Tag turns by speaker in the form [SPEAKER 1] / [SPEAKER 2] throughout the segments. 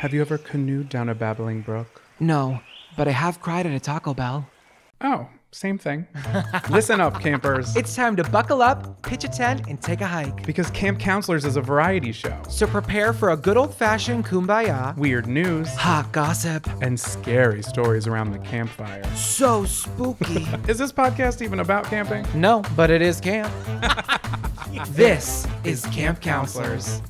[SPEAKER 1] Have you ever canoed down a babbling brook?
[SPEAKER 2] No, but I have cried at a Taco Bell.
[SPEAKER 1] Oh, same thing. Listen up, campers.
[SPEAKER 2] It's time to buckle up, pitch a tent, and take a hike.
[SPEAKER 1] Because Camp Counselors is a variety show.
[SPEAKER 2] So prepare for a good old-fashioned kumbaya,
[SPEAKER 1] Weird news,
[SPEAKER 2] hot gossip,
[SPEAKER 1] and scary stories around the campfire.
[SPEAKER 2] so spooky.
[SPEAKER 1] Is this podcast even about camping?
[SPEAKER 2] No, but it is camp. This is Camp Counselors.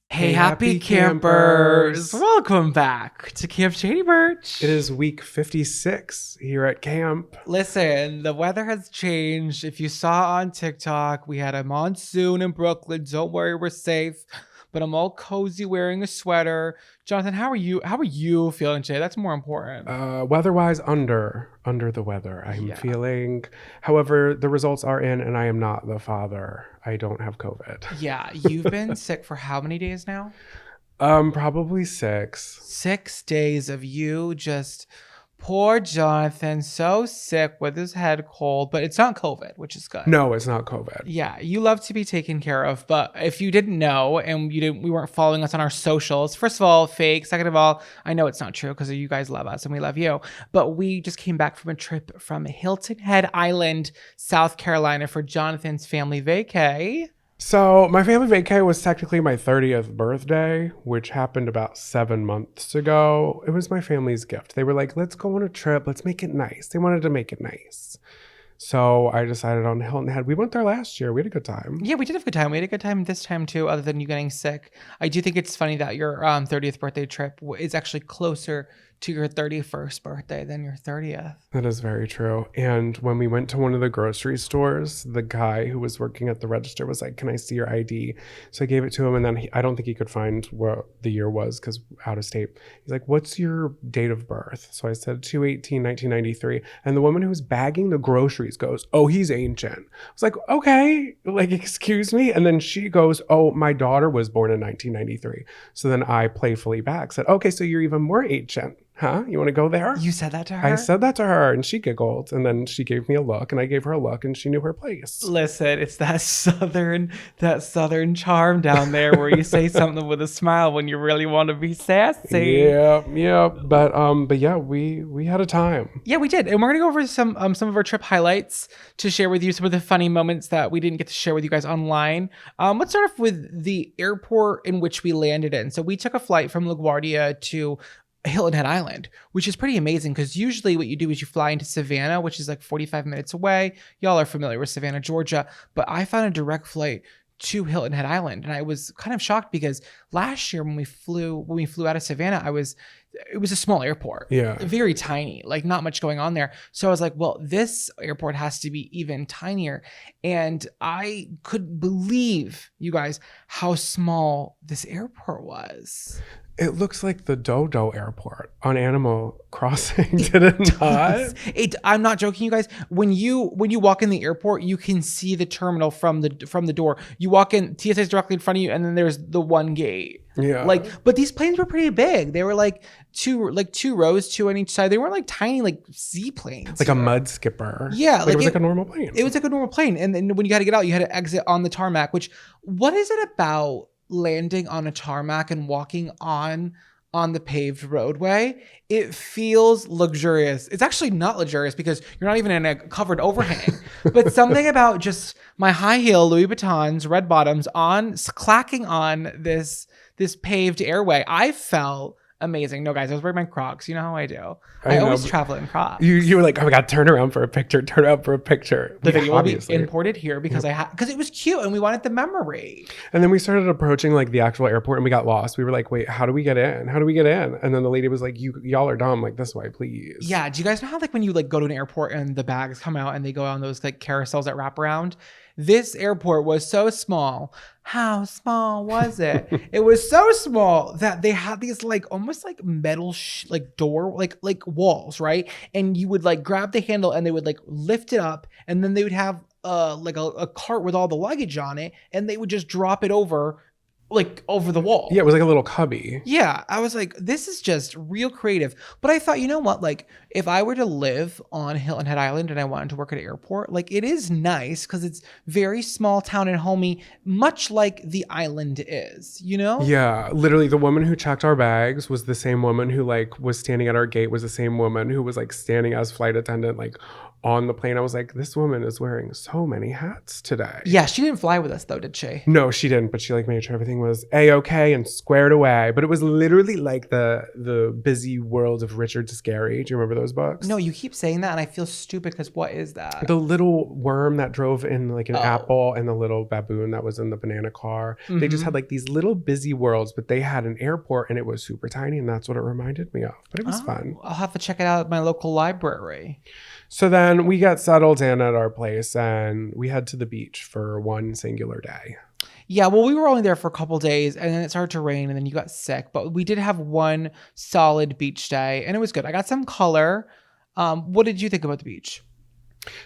[SPEAKER 2] Hey, happy campers! Welcome back to Camp Shady Birch.
[SPEAKER 1] It is week 56 here at camp.
[SPEAKER 2] Listen, the weather has changed. If you saw on TikTok, we had a monsoon in Brooklyn. Don't worry, we're safe. But I'm all cozy wearing a sweater. Jonathan, how are you? How are you feeling today? That's more important.
[SPEAKER 1] Weather-wise, under the weather. I'm feeling. However, the results are in, and I am not the father. I don't have COVID.
[SPEAKER 2] Yeah, you've been sick for how many days now?
[SPEAKER 1] Probably 6.
[SPEAKER 2] 6 days of you just poor Jonathan, so sick with his head cold, but it's not COVID, which is good.
[SPEAKER 1] No, it's not COVID.
[SPEAKER 2] Yeah, you love to be taken care of, but if you didn't know and we weren't following us on our socials, first of all, fake. Second of all, I know it's not true because you guys love us and we love you, but we just came back from a trip from Hilton Head Island, South Carolina for Jonathan's family vacay.
[SPEAKER 1] So my family vacay was technically my 30th birthday, which happened about 7 months ago. It was my family's gift. They were like, let's go on a trip. Let's make it nice. They wanted to make it nice. So I decided on Hilton Head. We went there last year. We had a good time.
[SPEAKER 2] Yeah, we did have a good time. We had a good time this time too, other than you getting sick. I do think it's funny that your 30th birthday trip is actually closer to your 31st birthday than your 30th.
[SPEAKER 1] That is very true. And when we went to one of the grocery stores, the guy who was working at the register was like, can I see your ID? So I gave it to him. And then I don't think he could find what the year was because out of state. He's like, what's your date of birth? So I said 2/18/1993. And the woman who was bagging the groceries goes, oh, he's ancient. I was like, okay, like, excuse me. And then she goes, oh, my daughter was born in 1993. So then I playfully back said, okay, so you're even more ancient. Huh? You want to go there?
[SPEAKER 2] You said that to her?
[SPEAKER 1] I said that to her and she giggled and then she gave me a look and I gave her a look and she knew her place.
[SPEAKER 2] Listen, it's that southern charm down there where you say something with a smile when you really want to be sassy.
[SPEAKER 1] Yeah. But yeah, we had a time.
[SPEAKER 2] Yeah, we did. And we're going to go over some of our trip highlights to share with you some of the funny moments that we didn't get to share with you guys online. Let's start off with the airport in which we landed in. So we took a flight from LaGuardia to Hilton Head Island, which is pretty amazing because usually what you do is you fly into Savannah, which is like 45 minutes away. Y'all are familiar with Savannah, Georgia, but I found a direct flight to Hilton Head Island. And I was kind of shocked because last year when we flew out of Savannah, it was a small airport.
[SPEAKER 1] Yeah.
[SPEAKER 2] Very tiny, like not much going on there. So I was like, well, this airport has to be even tinier. And I couldn't believe, you guys, how small this airport was.
[SPEAKER 1] It looks like the Dodo Airport on Animal Crossing, did it not?
[SPEAKER 2] I'm not joking, you guys. When you walk in the airport, you can see the terminal from the door. You walk in, TSA is directly in front of you, and then there's the one gate.
[SPEAKER 1] Yeah.
[SPEAKER 2] But these planes were pretty big. They were like two rows, two on each side. They weren't like tiny, like seaplanes.
[SPEAKER 1] Like a mud skipper.
[SPEAKER 2] Yeah.
[SPEAKER 1] It was like a normal plane.
[SPEAKER 2] It was like a normal plane. And then when you had to get out, you had to exit on the tarmac, what is it about landing on a tarmac and walking on the paved roadway? It feels luxurious. It's actually not luxurious because you're not even in a covered overhang. But something about just my high heel Louis Vuittons, red bottoms clacking on this paved airway, I felt amazing. No, guys, I was wearing my Crocs. You know how I do. I always travel in Crocs.
[SPEAKER 1] You were like, oh my God, turn around for a picture. The
[SPEAKER 2] video will be imported here because because it was cute and we wanted the memory.
[SPEAKER 1] And then we started approaching like the actual airport and we got lost. We were like, wait, how do we get in? And then the lady was like, y'all are dumb. Like, this way, please.
[SPEAKER 2] Yeah. Do you guys know how like when you like go to an airport and the bags come out and they go on those like carousels that wrap around? This airport was so small. How small was it? It was so small that they had these like almost like metal like door like walls, right? And you would like grab the handle and they would like lift it up, and then they would have like a cart with all the luggage on it, and they would just drop it over like over the wall.
[SPEAKER 1] Yeah, it was like a little cubby.
[SPEAKER 2] Yeah, I was like, this is just real creative. But I thought, you know what? Like, if I were to live on Hilton Head Island and I wanted to work at an airport, like, it is nice because it's very small town and homey, much like the island is, you know?
[SPEAKER 1] Yeah, literally the woman who checked our bags was the same woman who like was standing at our gate, was the same woman who was like standing as flight attendant like on the plane. I was like, this woman is wearing so many hats today.
[SPEAKER 2] Yeah, she didn't fly with us though, did she?
[SPEAKER 1] No, she didn't, but she like made sure everything was A-okay and squared away. But it was literally like the busy world of Richard Scarry. Do you remember those books?
[SPEAKER 2] No, you keep saying that and I feel stupid because what is that?
[SPEAKER 1] The little worm that drove in like an
[SPEAKER 2] Oh.
[SPEAKER 1] apple and the little baboon that was in the banana car. They just had like these little busy worlds, but they had an airport and it was super tiny, and that's what it reminded me of. But it was fun.
[SPEAKER 2] I'll have to check it out at my local library.
[SPEAKER 1] So then we got settled in at our place and we head to the beach for one singular day.
[SPEAKER 2] Yeah, well, we were only there for a couple days and then it started to rain and then you got sick. But we did have one solid beach day and it was good. I got some color. What did you think about the beach?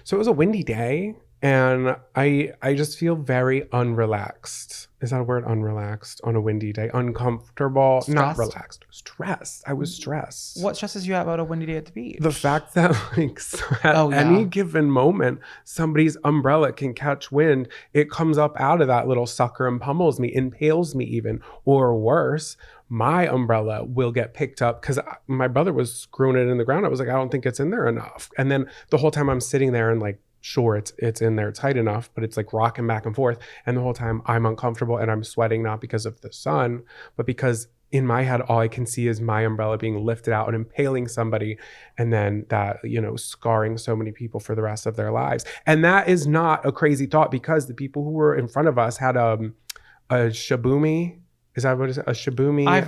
[SPEAKER 1] So it was a windy day and I just feel very unrelaxed. Is that a word? Unrelaxed on a windy day. Uncomfortable. Not
[SPEAKER 2] Stressed?
[SPEAKER 1] relaxed. Stressed. I was stressed.
[SPEAKER 2] What stresses you out about a windy day at the beach?
[SPEAKER 1] The fact that like at
[SPEAKER 2] Oh, yeah.
[SPEAKER 1] any given moment, somebody's umbrella can catch wind. It comes up out of that little sucker and pummels me, impales me even, or worse, my umbrella will get picked up because my brother was screwing it in the ground. I was like, I don't think it's in there enough. And then the whole time I'm sitting there and like, sure, it's in there tight enough, but it's like rocking back and forth. And the whole time I'm uncomfortable and I'm sweating, not because of the sun, but because in my head, all I can see is my umbrella being lifted out and impaling somebody. And then that, you know, scarring so many people for the rest of their lives. And that is not a crazy thought because the people who were in front of us had a shabumi. Is that what it is? A shabumi?
[SPEAKER 2] I've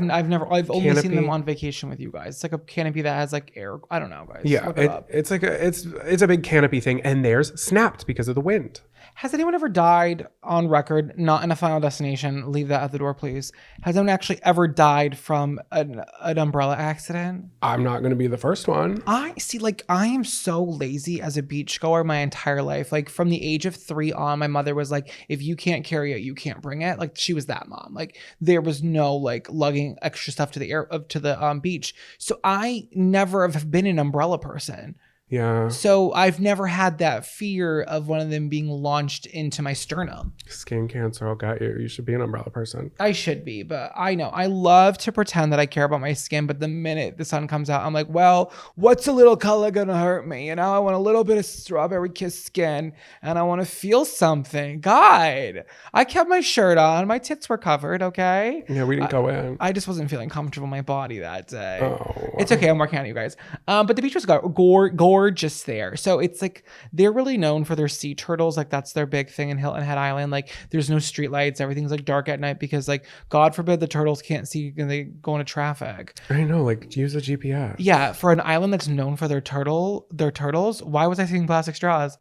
[SPEAKER 2] only seen
[SPEAKER 1] canopy?
[SPEAKER 2] them on vacation with you guys. It's like a canopy that has like air. I don't know, guys.
[SPEAKER 1] Yeah,
[SPEAKER 2] Look it up.
[SPEAKER 1] it's like it's a big canopy thing, and theirs snapped because of the wind.
[SPEAKER 2] Has anyone ever died on record, not in a Final Destination? Leave that at the door, please. Has anyone actually ever died from an umbrella accident?
[SPEAKER 1] I'm not going to be the first one.
[SPEAKER 2] I see, like, I am so lazy as a beachgoer my entire life. Like, from the age of 3 on, my mother was like, if you can't carry it, you can't bring it. Like, she was that mom. Like, there was no, like, lugging extra stuff to the beach. So I never have been an umbrella person.
[SPEAKER 1] Yeah.
[SPEAKER 2] So I've never had that fear of one of them being launched into my sternum.
[SPEAKER 1] Skin cancer will get you. You should be an umbrella person.
[SPEAKER 2] I should be, but I know. I love to pretend that I care about my skin, but the minute the sun comes out, I'm like, well, what's a little color gonna hurt me? You know, I want a little bit of strawberry kiss skin and I want to feel something. God, I kept my shirt on. My tits were covered, okay?
[SPEAKER 1] Yeah, we didn't go in.
[SPEAKER 2] I just wasn't feeling comfortable in my body that day.
[SPEAKER 1] Oh.
[SPEAKER 2] It's okay. I'm working on it, you guys. But the beach was gorgeous there. So it's like they're really known for their sea turtles. Like that's their big thing in Hilton Head Island. Like there's no street lights. Everything's like dark at night because like God forbid the turtles can't see and they go into traffic.
[SPEAKER 1] I know, like use a GPS.
[SPEAKER 2] Yeah, for an island that's known for their turtles. Why was I seeing plastic straws?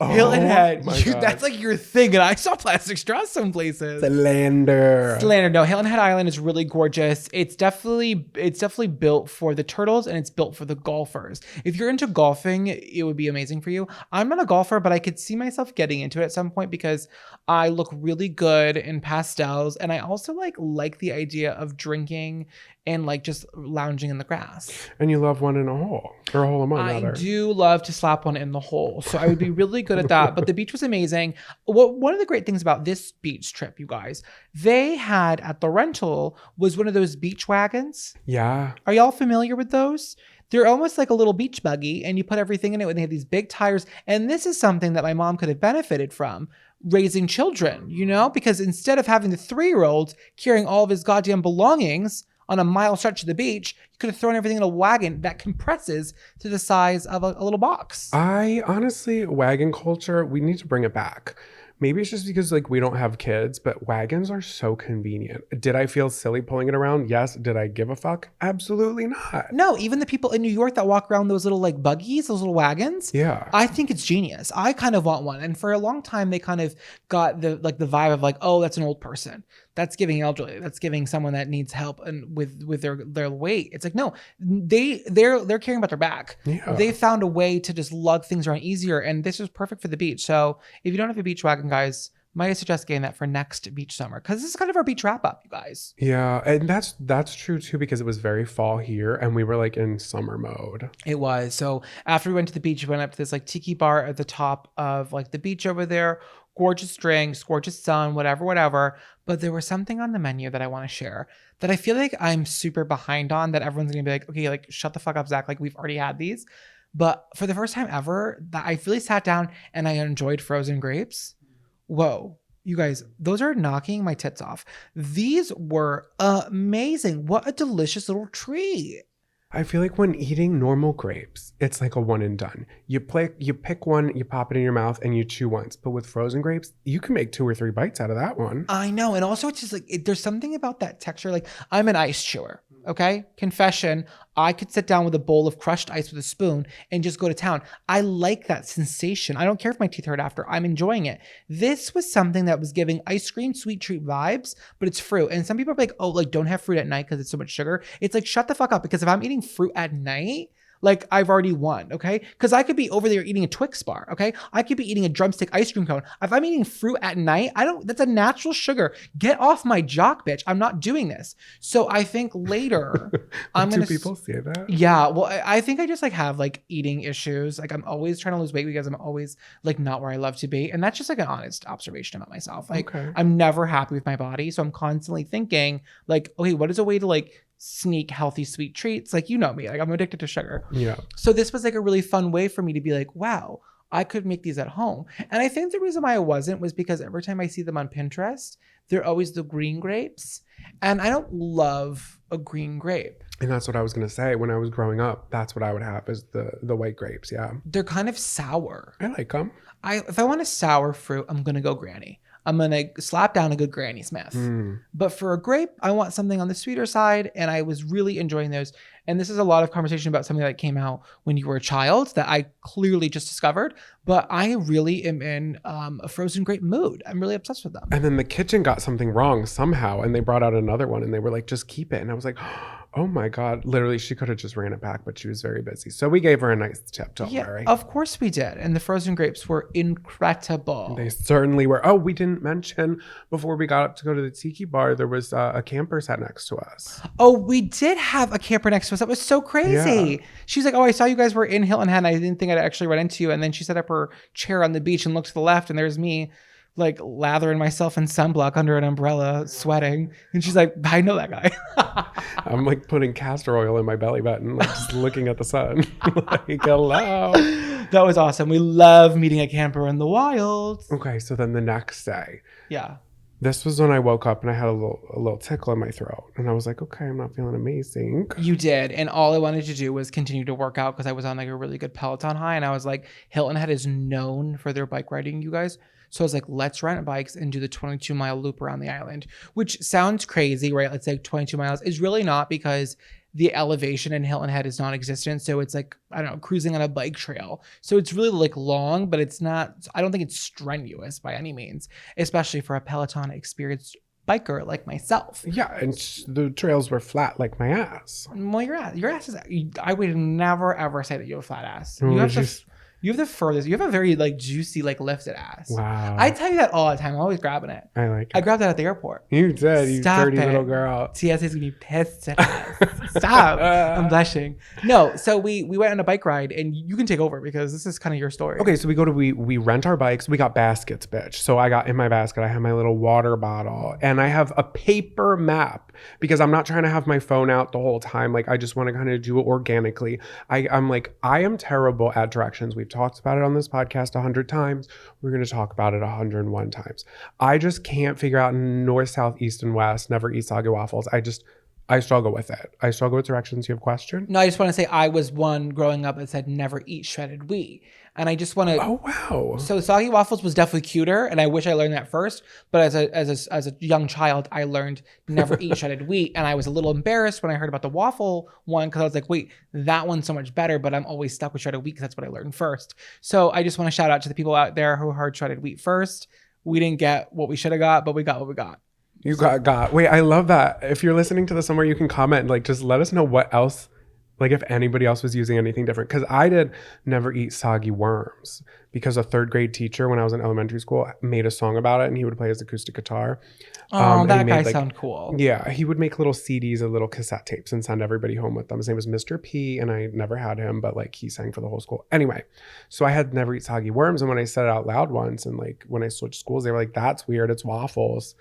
[SPEAKER 2] Hilton Head,
[SPEAKER 1] my God.
[SPEAKER 2] that's like your thing, and I saw plastic straws some places.
[SPEAKER 1] Slander.
[SPEAKER 2] No, Hilton Head Island is really gorgeous. It's definitely built for the turtles and it's built for the golfers. If you're into golfing, it would be amazing for you. I'm not a golfer, but I could see myself getting into it at some point because I look really good in pastels, and I also like the idea of drinking and like just lounging in the grass.
[SPEAKER 1] And you love one in a hole. Or a hole in one,
[SPEAKER 2] I
[SPEAKER 1] rather.
[SPEAKER 2] do love to slap one in the hole. So I would be really good at that. But the beach was amazing. One of the great things about this beach trip, you guys, they had at the rental was one of those beach wagons.
[SPEAKER 1] Yeah.
[SPEAKER 2] Are y'all familiar with those? They're almost like a little beach buggy and you put everything in it and they have these big tires. And this is something that my mom could have benefited from raising children, you know, because instead of having the 3-year-old carrying all of his goddamn belongings on a mile stretch of the beach, you could have thrown everything in a wagon that compresses to the size of a little box.
[SPEAKER 1] I honestly, wagon culture, we need to bring it back. Maybe it's just because like we don't have kids, but wagons are so convenient. Did I feel silly pulling it around? Yes. Did I give a fuck? Absolutely not.
[SPEAKER 2] No, even the people in New York that walk around those little like buggies, those little wagons.
[SPEAKER 1] Yeah.
[SPEAKER 2] I think it's genius. I kind of want one. And for a long time, they kind of got the vibe of like, oh, that's an old person. That's giving elderly. That's giving someone that needs help and with their weight. It's like, no, they're caring about their back.
[SPEAKER 1] Yeah.
[SPEAKER 2] They found a way to just lug things around easier. And this is perfect for the beach. So if you don't have a beach wagon, guys, might suggest getting that for next beach summer because this is kind of our beach wrap up, you guys.
[SPEAKER 1] Yeah, and that's true too because it was very fall here and we were like in summer mode.
[SPEAKER 2] It was. So after we went to the beach, we went up to this like tiki bar at the top of like the beach over there. Gorgeous drinks, gorgeous sun, whatever. But there was something on the menu that I want to share that I feel like I'm super behind on, that everyone's gonna be like, okay, like shut the fuck up, Zach. Like we've already had these. But for the first time ever, that I really sat down and I enjoyed frozen grapes. Whoa. You guys, those are knocking my tits off. These were amazing. What a delicious little treat.
[SPEAKER 1] I feel like when eating normal grapes, it's like a one and done. You pick one, you pop it in your mouth, and you chew once. But with frozen grapes, you can make 2 or 3 bites out of that one.
[SPEAKER 2] I know. And also, it's just like, there's something about that texture. Like, I'm an ice chewer. Okay. Confession. I could sit down with a bowl of crushed ice with a spoon and just go to town. I like that sensation. I don't care if my teeth hurt after. I'm enjoying it. This was something that was giving ice cream, sweet treat vibes, but it's fruit. And some people are like, oh, like don't have fruit at night because it's so much sugar. It's like, shut the fuck up. Because if I'm eating fruit at night, like I've already won, okay? Because I could be over there eating a Twix bar, okay? I could be eating a drumstick ice cream cone. If I'm eating fruit at night, that's a natural sugar. Get off my jock, bitch. I'm not doing this. So I think later,
[SPEAKER 1] Do people say that?
[SPEAKER 2] Yeah, well, I think I just like have like eating issues. Like I'm always trying to lose weight because I'm always like not where I love to be. And that's just like an honest observation about myself. Like I'm never happy with my body. So I'm constantly thinking like, okay, what is a way to like sneak healthy sweet treats? Like, you know me, like I'm addicted to sugar.
[SPEAKER 1] Yeah.
[SPEAKER 2] So this was like a really fun way for me to be like, wow, I could make these at home. And I think the reason why I wasn't was because every time I see them on Pinterest, they're always the green grapes. And I don't love a green grape.
[SPEAKER 1] And that's what I was going to say. When I was growing up, that's what I would have is the white grapes. Yeah.
[SPEAKER 2] They're kind of sour.
[SPEAKER 1] I like them.
[SPEAKER 2] If I want a sour fruit, I'm going to go Granny. I'm going to slap down a good Granny Smith. But for a grape, I want something on the sweeter side. And I was really enjoying those. And this is a lot of conversation about something that came out when you were a child that I clearly just discovered. But I really am in a frozen grape mood. I'm really obsessed with them.
[SPEAKER 1] And then the kitchen got something wrong somehow. And they brought out another one and they were like, just keep it. And I was like, oh my God. Literally, she could have just ran it back, but she was very busy. So we gave her a nice tip. Don't worry.
[SPEAKER 2] Of course we did. And the frozen grapes were incredible.
[SPEAKER 1] They certainly were. Oh, we didn't mention before we got up to go to the tiki bar, there was a camper sat next to us.
[SPEAKER 2] Oh, we did have a camper next to us. That was so crazy. Yeah. She's like, oh, I saw you guys were in Hilton Head and I didn't think I'd actually run into you. And then she set up her chair on the beach and looked to the left and there's me like lathering myself in sunblock under an umbrella, sweating. And she's like, I know that guy.
[SPEAKER 1] I'm like putting castor oil in my belly button, like just looking at the sun. Like, hello.
[SPEAKER 2] That was awesome. We love meeting a camper in the wild.
[SPEAKER 1] Okay, so then the next day.
[SPEAKER 2] Yeah.
[SPEAKER 1] This was when I woke up and I had a little tickle in my throat. And I was like, okay, I'm not feeling amazing.
[SPEAKER 2] You did. And all I wanted to do was continue to work out because I was on like a really good Peloton high. And I was like, Hilton Head is known for their bike riding, you guys. So I was like, let's rent bikes and do the 22-mile loop around the island, which sounds crazy, right? Let's say 22 miles is really not because the elevation in Hilton Head is non-existent. So it's like, I don't know, cruising on a bike trail. So it's really like long, but it's not, I don't think it's strenuous by any means, especially for a Peloton experienced biker like myself.
[SPEAKER 1] Yeah, and the trails were flat like my ass.
[SPEAKER 2] Well, your ass is, I would never ever say that you have a flat ass. You have the furthest. You have a very like juicy, like lifted ass.
[SPEAKER 1] Wow.
[SPEAKER 2] I tell you that all the time. I'm always grabbing it.
[SPEAKER 1] I like it.
[SPEAKER 2] I grabbed that at the airport.
[SPEAKER 1] You did. You
[SPEAKER 2] Stop
[SPEAKER 1] dirty
[SPEAKER 2] it.
[SPEAKER 1] little girl.
[SPEAKER 2] TSA's gonna be pissed at us. Stop. I'm blushing. No. So we went on a bike ride, and you can take over because this is kind of your story.
[SPEAKER 1] Okay. So we rent our bikes. We got baskets, bitch. So I got in my basket. I have my little water bottle, and I have a paper map because I'm not trying to have my phone out the whole time. Like I just want to kind of do it organically. I'm like I am terrible at directions. We've talked about it on this podcast 100 times. We're going to talk about it 101 times. I just can't figure out north, south, east, and west. Never eat soggy waffles. I struggle with it. I struggle with directions. You have a question?
[SPEAKER 2] No, I just want to say I was one growing up that said never eat shredded wheat. And I just want to.
[SPEAKER 1] Oh, wow.
[SPEAKER 2] So soggy waffles was definitely cuter. And I wish I learned that first. But as a young child, I learned never eat shredded wheat. And I was a little embarrassed when I heard about the waffle one because I was like, wait, that one's so much better. But I'm always stuck with shredded wheat because that's what I learned first. So I just want to shout out to the people out there who heard shredded wheat first. We didn't get what we should have got, but we got what we got.
[SPEAKER 1] You got. Wait, I love that. If you're listening to this somewhere, you can comment. Like, just let us know what else, like if anybody else was using anything different. Because I did never eat soggy worms. because a third grade teacher when I was in elementary school made a song about it, and he would play his acoustic guitar.
[SPEAKER 2] Oh,
[SPEAKER 1] And he
[SPEAKER 2] that guy
[SPEAKER 1] made like,
[SPEAKER 2] sound cool.
[SPEAKER 1] yeah, he would make little CDs and little cassette tapes and send everybody home with them. His name was Mr. P, and I never had him, but like he sang for the whole school. Anyway, so I had never eat soggy worms, and when I said it out loud once, and like when I switched schools, they were like, "That's weird. It's waffles."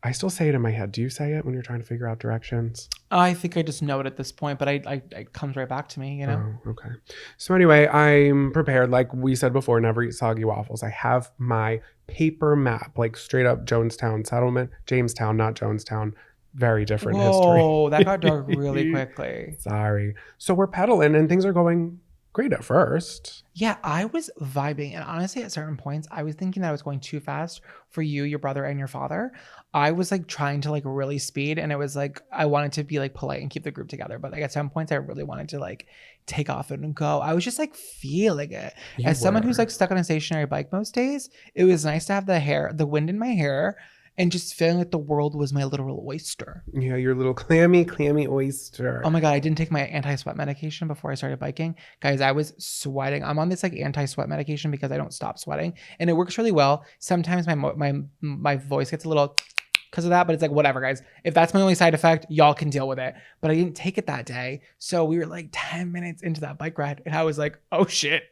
[SPEAKER 1] I still say it in my head. Do you say it when you're trying to figure out directions?
[SPEAKER 2] I think I just know it at this point, but it comes right back to me, you know?
[SPEAKER 1] Oh, okay. So anyway, I'm prepared. Like we said before, never eat soggy waffles. I have my paper map, like straight up Jonestown settlement, Jamestown, not Jonestown. Very different history.
[SPEAKER 2] Whoa, that got dark really quickly.
[SPEAKER 1] Sorry. So we're pedaling and things are going great at first.
[SPEAKER 2] Yeah, I was vibing. And honestly, at certain points, I was thinking that I was going too fast for you, your brother, and your father. I was like trying to like really speed. And it was like, I wanted to be like polite and keep the group together. But like at some points, I really wanted to like take off and go. I was just like feeling it.
[SPEAKER 1] You
[SPEAKER 2] As someone who's
[SPEAKER 1] were.
[SPEAKER 2] like stuck on a stationary bike most days, it was nice to have the wind in my hair and just feeling like the world was my literal oyster.
[SPEAKER 1] Yeah, your little clammy oyster.
[SPEAKER 2] Oh my God, I didn't take my anti-sweat medication before I started biking. Guys, I was sweating. I'm on this like anti-sweat medication because I don't stop sweating and it works really well. Sometimes my voice gets a little because of that, but it's like, whatever, guys. If that's my only side effect, y'all can deal with it. But I didn't take it that day. So we were like 10 minutes into that bike ride and I was like, oh shit,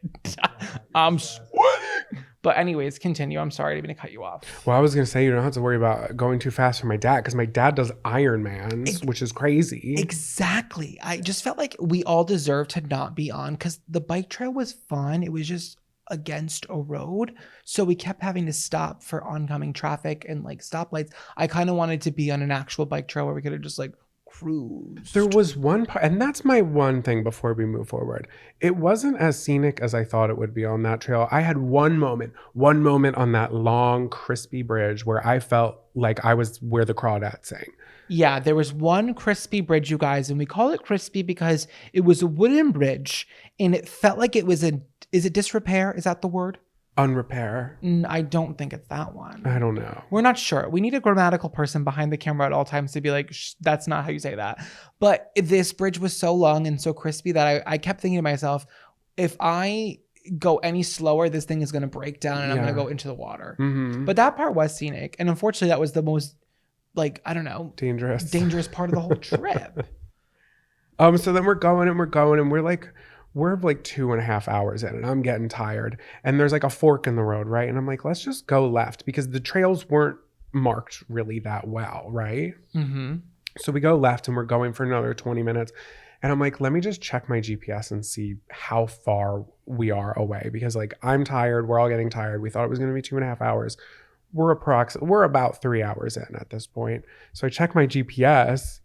[SPEAKER 2] I'm sweating. But anyways, continue. I'm sorry, I didn't mean to cut you off.
[SPEAKER 1] Well, I was going to say you don't have to worry about going too fast for my dad because my dad does Ironmans, which is crazy.
[SPEAKER 2] Exactly. I just felt like we all deserved to not be on because the bike trail was fun. It was just against a road. So we kept having to stop for oncoming traffic and like stoplights. I kind of wanted to be on an actual bike trail where we could have just like cruised.
[SPEAKER 1] There was one part, and that's my one thing before we move forward. It wasn't as scenic as I thought it would be on that trail. I had one moment on that long, crispy bridge where I felt like I was where the crawdads sang.
[SPEAKER 2] Yeah, there was one crispy bridge, you guys, and we call it crispy because it was a wooden bridge and it felt like it was is it disrepair? Is that the word?
[SPEAKER 1] Unrepair.
[SPEAKER 2] I don't think it's that one.
[SPEAKER 1] I don't know.
[SPEAKER 2] We're not sure. We need a grammatical person behind the camera at all times to be like, that's not how you say that. But this bridge was so long and so crispy that I kept thinking to myself, if I go any slower, this thing is going to break down and I'm going to go into the water.
[SPEAKER 1] Mm-hmm.
[SPEAKER 2] But that part was scenic. And unfortunately, that was the most, like, I don't know, dangerous part of the whole trip.
[SPEAKER 1] So then we're going and we're like 2.5 hours in and I'm getting tired and there's like a fork in the road, right? And I'm like, let's just go left because the trails weren't marked really that well, right?
[SPEAKER 2] Mm-hmm.
[SPEAKER 1] So we go left and we're going for another 20 minutes. And I'm like, let me just check my GPS and see how far we are away because like I'm tired. We're all getting tired. We thought it was going to be 2.5 hours. We're about 3 hours in at this point. So I check my GPS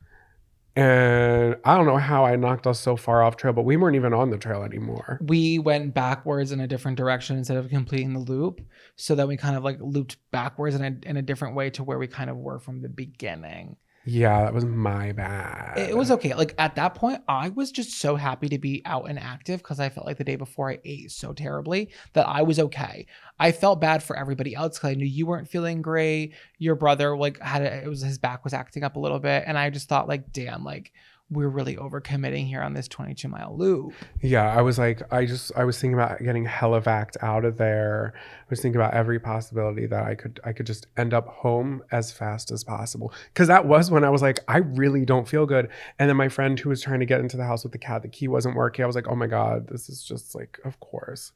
[SPEAKER 1] and I don't know how I knocked us so far off trail, but we weren't even on the trail anymore.
[SPEAKER 2] We went backwards in a different direction instead of completing the loop. So then we kind of like looped backwards in a different way to where we kind of were from the beginning.
[SPEAKER 1] Yeah, that was my bad.
[SPEAKER 2] It was okay. Like at that point, I was just so happy to be out and active because I felt like the day before I ate so terribly that I was okay. I felt bad for everybody else because I knew you weren't feeling great. Your brother like his back was acting up a little bit, and I just thought like, damn, like we're really overcommitting here on this 22-mile loop.
[SPEAKER 1] Yeah, I was like, I was thinking about getting helivacked out of there. I was thinking about every possibility that I could just end up home as fast as possible. Because that was when I was like, I really don't feel good. And then my friend who was trying to get into the house with the cat, the key wasn't working. I was like, oh my God, this is just like, of course.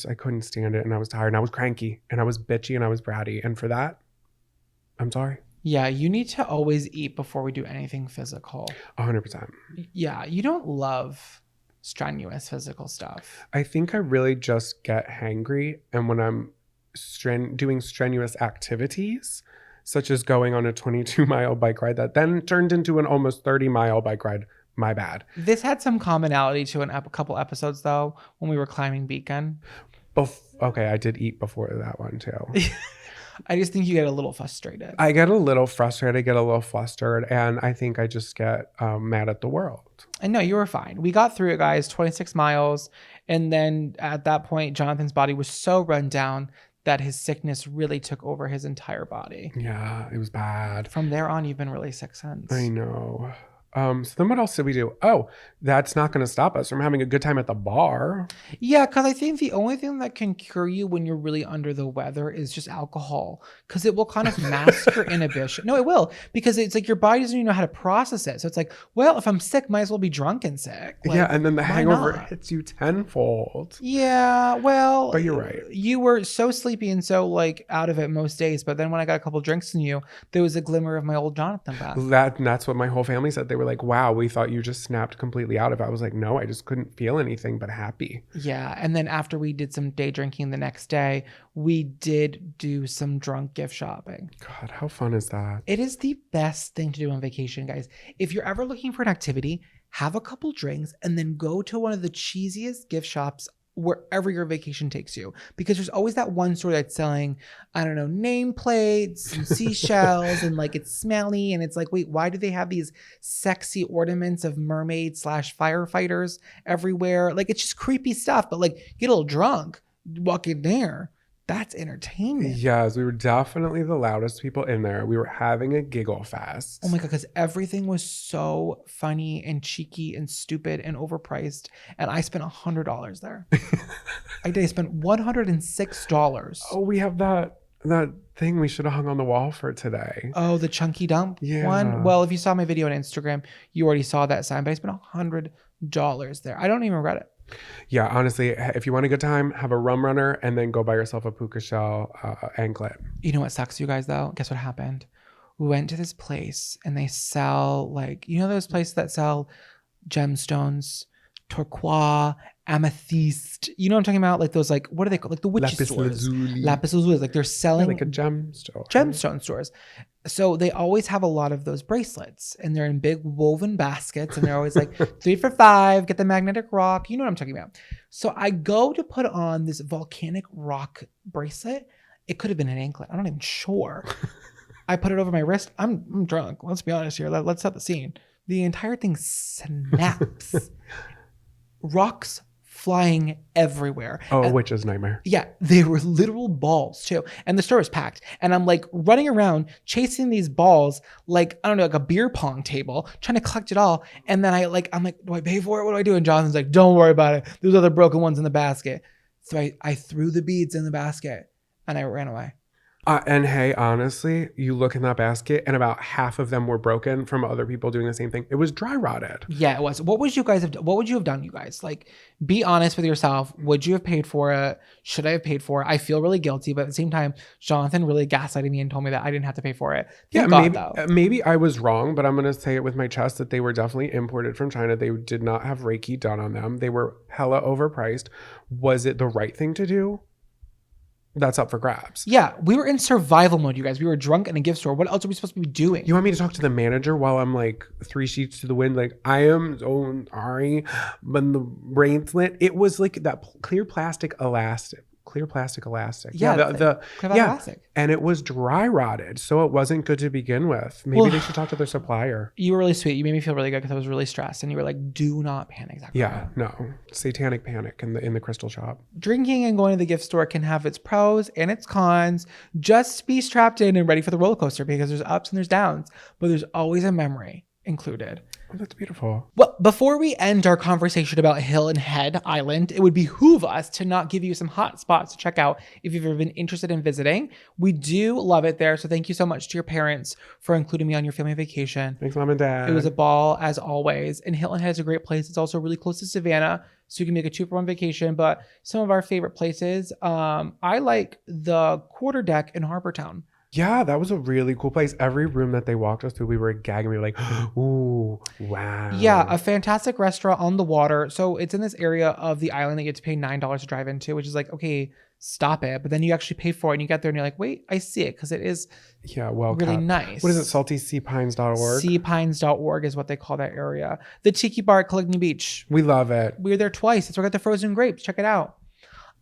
[SPEAKER 1] I couldn't stand it and I was tired and I was cranky and I was bitchy and I was bratty. And for that, I'm sorry.
[SPEAKER 2] Yeah, you need to always eat before we do anything physical.
[SPEAKER 1] 100%.
[SPEAKER 2] Yeah, you don't love strenuous physical stuff.
[SPEAKER 1] I think I really just get hangry. And when I'm doing strenuous activities, such as going on a 22-mile bike ride that then turned into an almost 30-mile bike ride, my bad.
[SPEAKER 2] This had some commonality to a couple episodes, though, when we were climbing Beacon.
[SPEAKER 1] Okay, I did eat before that one, too.
[SPEAKER 2] I just think you get a little frustrated.
[SPEAKER 1] I get a little frustrated, I get a little flustered, and I think I just get mad at the world.
[SPEAKER 2] I know, you were fine. We got through it, guys, 26 miles. And then at that point, Jonathan's body was so run down that his sickness really took over his entire body.
[SPEAKER 1] Yeah, it was bad.
[SPEAKER 2] From there on, you've been really sick since.
[SPEAKER 1] I know. So then what else did we do? Oh, that's not going to stop us from having a good time at the bar.
[SPEAKER 2] Yeah, because I think the only thing that can cure you when you're really under the weather is just alcohol, because it will kind of mask your inhibition. No, it will, because it's like your body doesn't even know how to process it. So it's like, well, if I'm sick, might as well be drunk and sick. Like,
[SPEAKER 1] Yeah, and then the
[SPEAKER 2] why
[SPEAKER 1] hangover
[SPEAKER 2] not?
[SPEAKER 1] hits you tenfold.
[SPEAKER 2] Yeah, well,
[SPEAKER 1] But you're right.
[SPEAKER 2] you were so sleepy and so like out of it most days. But then when I got a couple drinks in you, there was a glimmer of my old Jonathan back.
[SPEAKER 1] That's what my whole family said. They were like, wow, we thought you just snapped completely out of it. I was like, no, I just couldn't feel anything but happy.
[SPEAKER 2] Yeah, and then after we did some day drinking the next day, we did do some drunk gift shopping.
[SPEAKER 1] God, how fun is that?
[SPEAKER 2] It is the best thing to do on vacation, guys. If you're ever looking for an activity, have a couple drinks and then go to one of the cheesiest gift shops wherever your vacation takes you, because there's always that one store that's selling, I don't know, nameplates and seashells and like it's smelly and it's like, wait, why do they have these sexy ornaments of mermaids / firefighters everywhere? Like it's just creepy stuff, but like get a little drunk, walk in there. That's entertainment.
[SPEAKER 1] Yes, we were definitely the loudest people in there. We were having a giggle fest.
[SPEAKER 2] Oh my God, because everything was so funny and cheeky and stupid and overpriced. And I spent $100 there. I did. I spent $106.
[SPEAKER 1] Oh, we have that thing we should have hung on the wall for today.
[SPEAKER 2] Oh, the chunky dump one? Well, if you saw my video on Instagram, you already saw that sign, but I spent $100 there. I don't even regret it.
[SPEAKER 1] Yeah, honestly, if you want a good time, have a rum runner and then go buy yourself a puka shell anklet.
[SPEAKER 2] You know what sucks, you guys, though? Guess what happened? We went to this place and they sell like, you know those places that sell gemstones, turquoise, amethyst. You know what I'm talking about? Like those, like, what are they called? Like the witchy
[SPEAKER 1] Lapis
[SPEAKER 2] stores.
[SPEAKER 1] lazuli.
[SPEAKER 2] Lapis lazuli. Like they're selling
[SPEAKER 1] like a gemstone.
[SPEAKER 2] gemstone stores. So they always have a lot of those bracelets and they're in big woven baskets and they're always like 3 for $5, get the magnetic rock. You know what I'm talking about. So I go to put on this volcanic rock bracelet. It could have been an anklet. I'm not even sure. I put it over my wrist. I'm drunk. Let's be honest here. Let's set the scene. The entire thing snaps. Rocks flying everywhere.
[SPEAKER 1] Oh, a
[SPEAKER 2] And-
[SPEAKER 1] witch's nightmare.
[SPEAKER 2] yeah, they were literal balls too. And the store was packed. And I'm like running around chasing these balls like, I don't know, like a beer pong table, trying to collect it all. And then I'm like, do I pay for it? What do I do? And Jonathan's like, don't worry about it. There's other broken ones in the basket. So I threw the beads in the basket and I ran away.
[SPEAKER 1] And hey, honestly, you look in that basket and about half of them were broken from other people doing the same thing. It was dry rotted.
[SPEAKER 2] Yeah, it was. What would you have done, you guys? Like, be honest with yourself. Would you have paid for it? Should I have paid for it? I feel really guilty, but at the same time, Jonathan really gaslighted me and told me that I didn't have to pay for it. Thank God, though.
[SPEAKER 1] Maybe I was wrong, but I'm going to say it with my chest that they were definitely imported from China. They did not have Reiki done on them. They were hella overpriced. Was it the right thing to do? That's up for grabs.
[SPEAKER 2] Yeah, we were in survival mode, you guys. We were drunk in a gift store. What else are we supposed to be doing?
[SPEAKER 1] You want me to talk to the manager while I'm like 3 sheets to the wind? Like, I am so sorry, but the bracelet, it was like that clear plastic elastic.
[SPEAKER 2] Yeah,
[SPEAKER 1] the
[SPEAKER 2] clear
[SPEAKER 1] yeah,
[SPEAKER 2] plastic.
[SPEAKER 1] and it was dry rotted, so it wasn't good to begin with. Maybe they should talk to their supplier.
[SPEAKER 2] You were really sweet. You made me feel really good because I was really stressed, and you were like, "Do not panic." Exactly.
[SPEAKER 1] Yeah, no, satanic panic in the crystal shop.
[SPEAKER 2] Drinking and going to the gift store can have its pros and its cons. Just be strapped in and ready for the roller coaster because there's ups and there's downs, but there's always a memory included.
[SPEAKER 1] Oh, that's beautiful.
[SPEAKER 2] Well, before we end our conversation about Hill and Head Island, it would behoove us to not give you some hot spots to check out if you've ever been interested in visiting. We do love it there, so thank you so much to your parents for including me on your family vacation.
[SPEAKER 1] Thanks, Mom and Dad.
[SPEAKER 2] It was a ball as always. And Hilton Head is a great place. It's also really close to Savannah, so you can make a 2-for-1 vacation. But some of our favorite places, I like the quarter deck in Harbortown.
[SPEAKER 1] Yeah, that was a really cool place. Every room that they walked us through, we were gagging. We were like, ooh, wow.
[SPEAKER 2] Yeah, a fantastic restaurant on the water. So it's in this area of the island that you have to pay $9 to drive into, which is like, okay, stop it. But then you actually pay for it and you get there and you're like, wait, I see it because it is really nice.
[SPEAKER 1] What is it? SaltySeaPines.org?
[SPEAKER 2] Seapines.org is what they call that area. The Tiki Bar at Caligny Beach.
[SPEAKER 1] We love it.
[SPEAKER 2] We were there twice. It's where I got the frozen grapes. Check it out.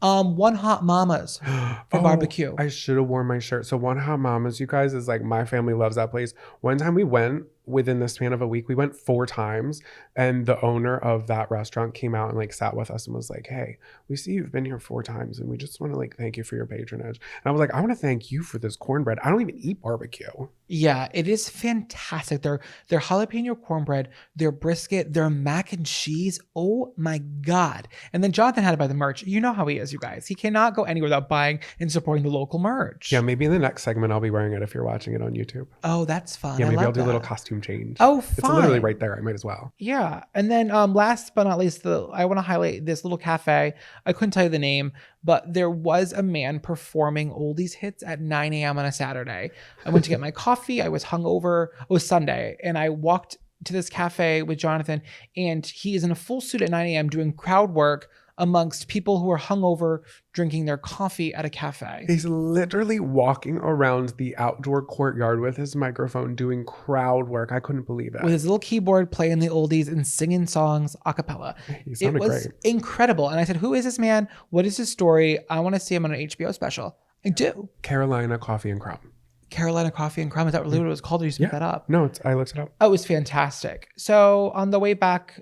[SPEAKER 2] One Hot Mama's for barbecue.
[SPEAKER 1] I should have worn my shirt. So One Hot Mama's, you guys, is like my family loves that place. One time we went within the span of a week. We went 4 times, and the owner of that restaurant came out and like sat with us and was like, hey, we see you've been here 4 times and we just want to like thank you for your patronage. And I was like, I want to thank you for this cornbread. I don't even eat barbecue.
[SPEAKER 2] Yeah, it is fantastic. Their jalapeno cornbread, their brisket, their mac and cheese. Oh my God. And then Jonathan had to buy the merch. You know how he is, you guys. He cannot go anywhere without buying and supporting the local merch.
[SPEAKER 1] Yeah, maybe in the next segment I'll be wearing it if you're watching it on YouTube.
[SPEAKER 2] Oh, that's fun.
[SPEAKER 1] Yeah, maybe I'll do a
[SPEAKER 2] that.
[SPEAKER 1] little costume change.
[SPEAKER 2] Oh, fine.
[SPEAKER 1] It's literally right there. I might as well.
[SPEAKER 2] Yeah. And then last but not least, I want to highlight this little cafe. I couldn't tell you the name, but there was a man performing oldies hits at 9 a.m. on a Saturday. I went to get my coffee. I was hungover. It was Sunday. And I walked to this cafe with Jonathan, and he is in a full suit at 9 a.m. doing crowd work amongst people who are hungover drinking their coffee at a cafe.
[SPEAKER 1] He's literally walking around the outdoor courtyard with his microphone doing crowd work. I couldn't believe it.
[SPEAKER 2] With his little keyboard playing the oldies and singing songs a cappella.
[SPEAKER 1] He sounded
[SPEAKER 2] It was
[SPEAKER 1] great.
[SPEAKER 2] incredible. And I said, who is this man? What is his story? I want to see him on an HBO special. I do.
[SPEAKER 1] Carolina Coffee and Crumb.
[SPEAKER 2] Carolina Coffee and Crumb. Is that really what it was called? Or you just make that up?
[SPEAKER 1] No, I looked it up.
[SPEAKER 2] Oh, it was fantastic. So on the way back,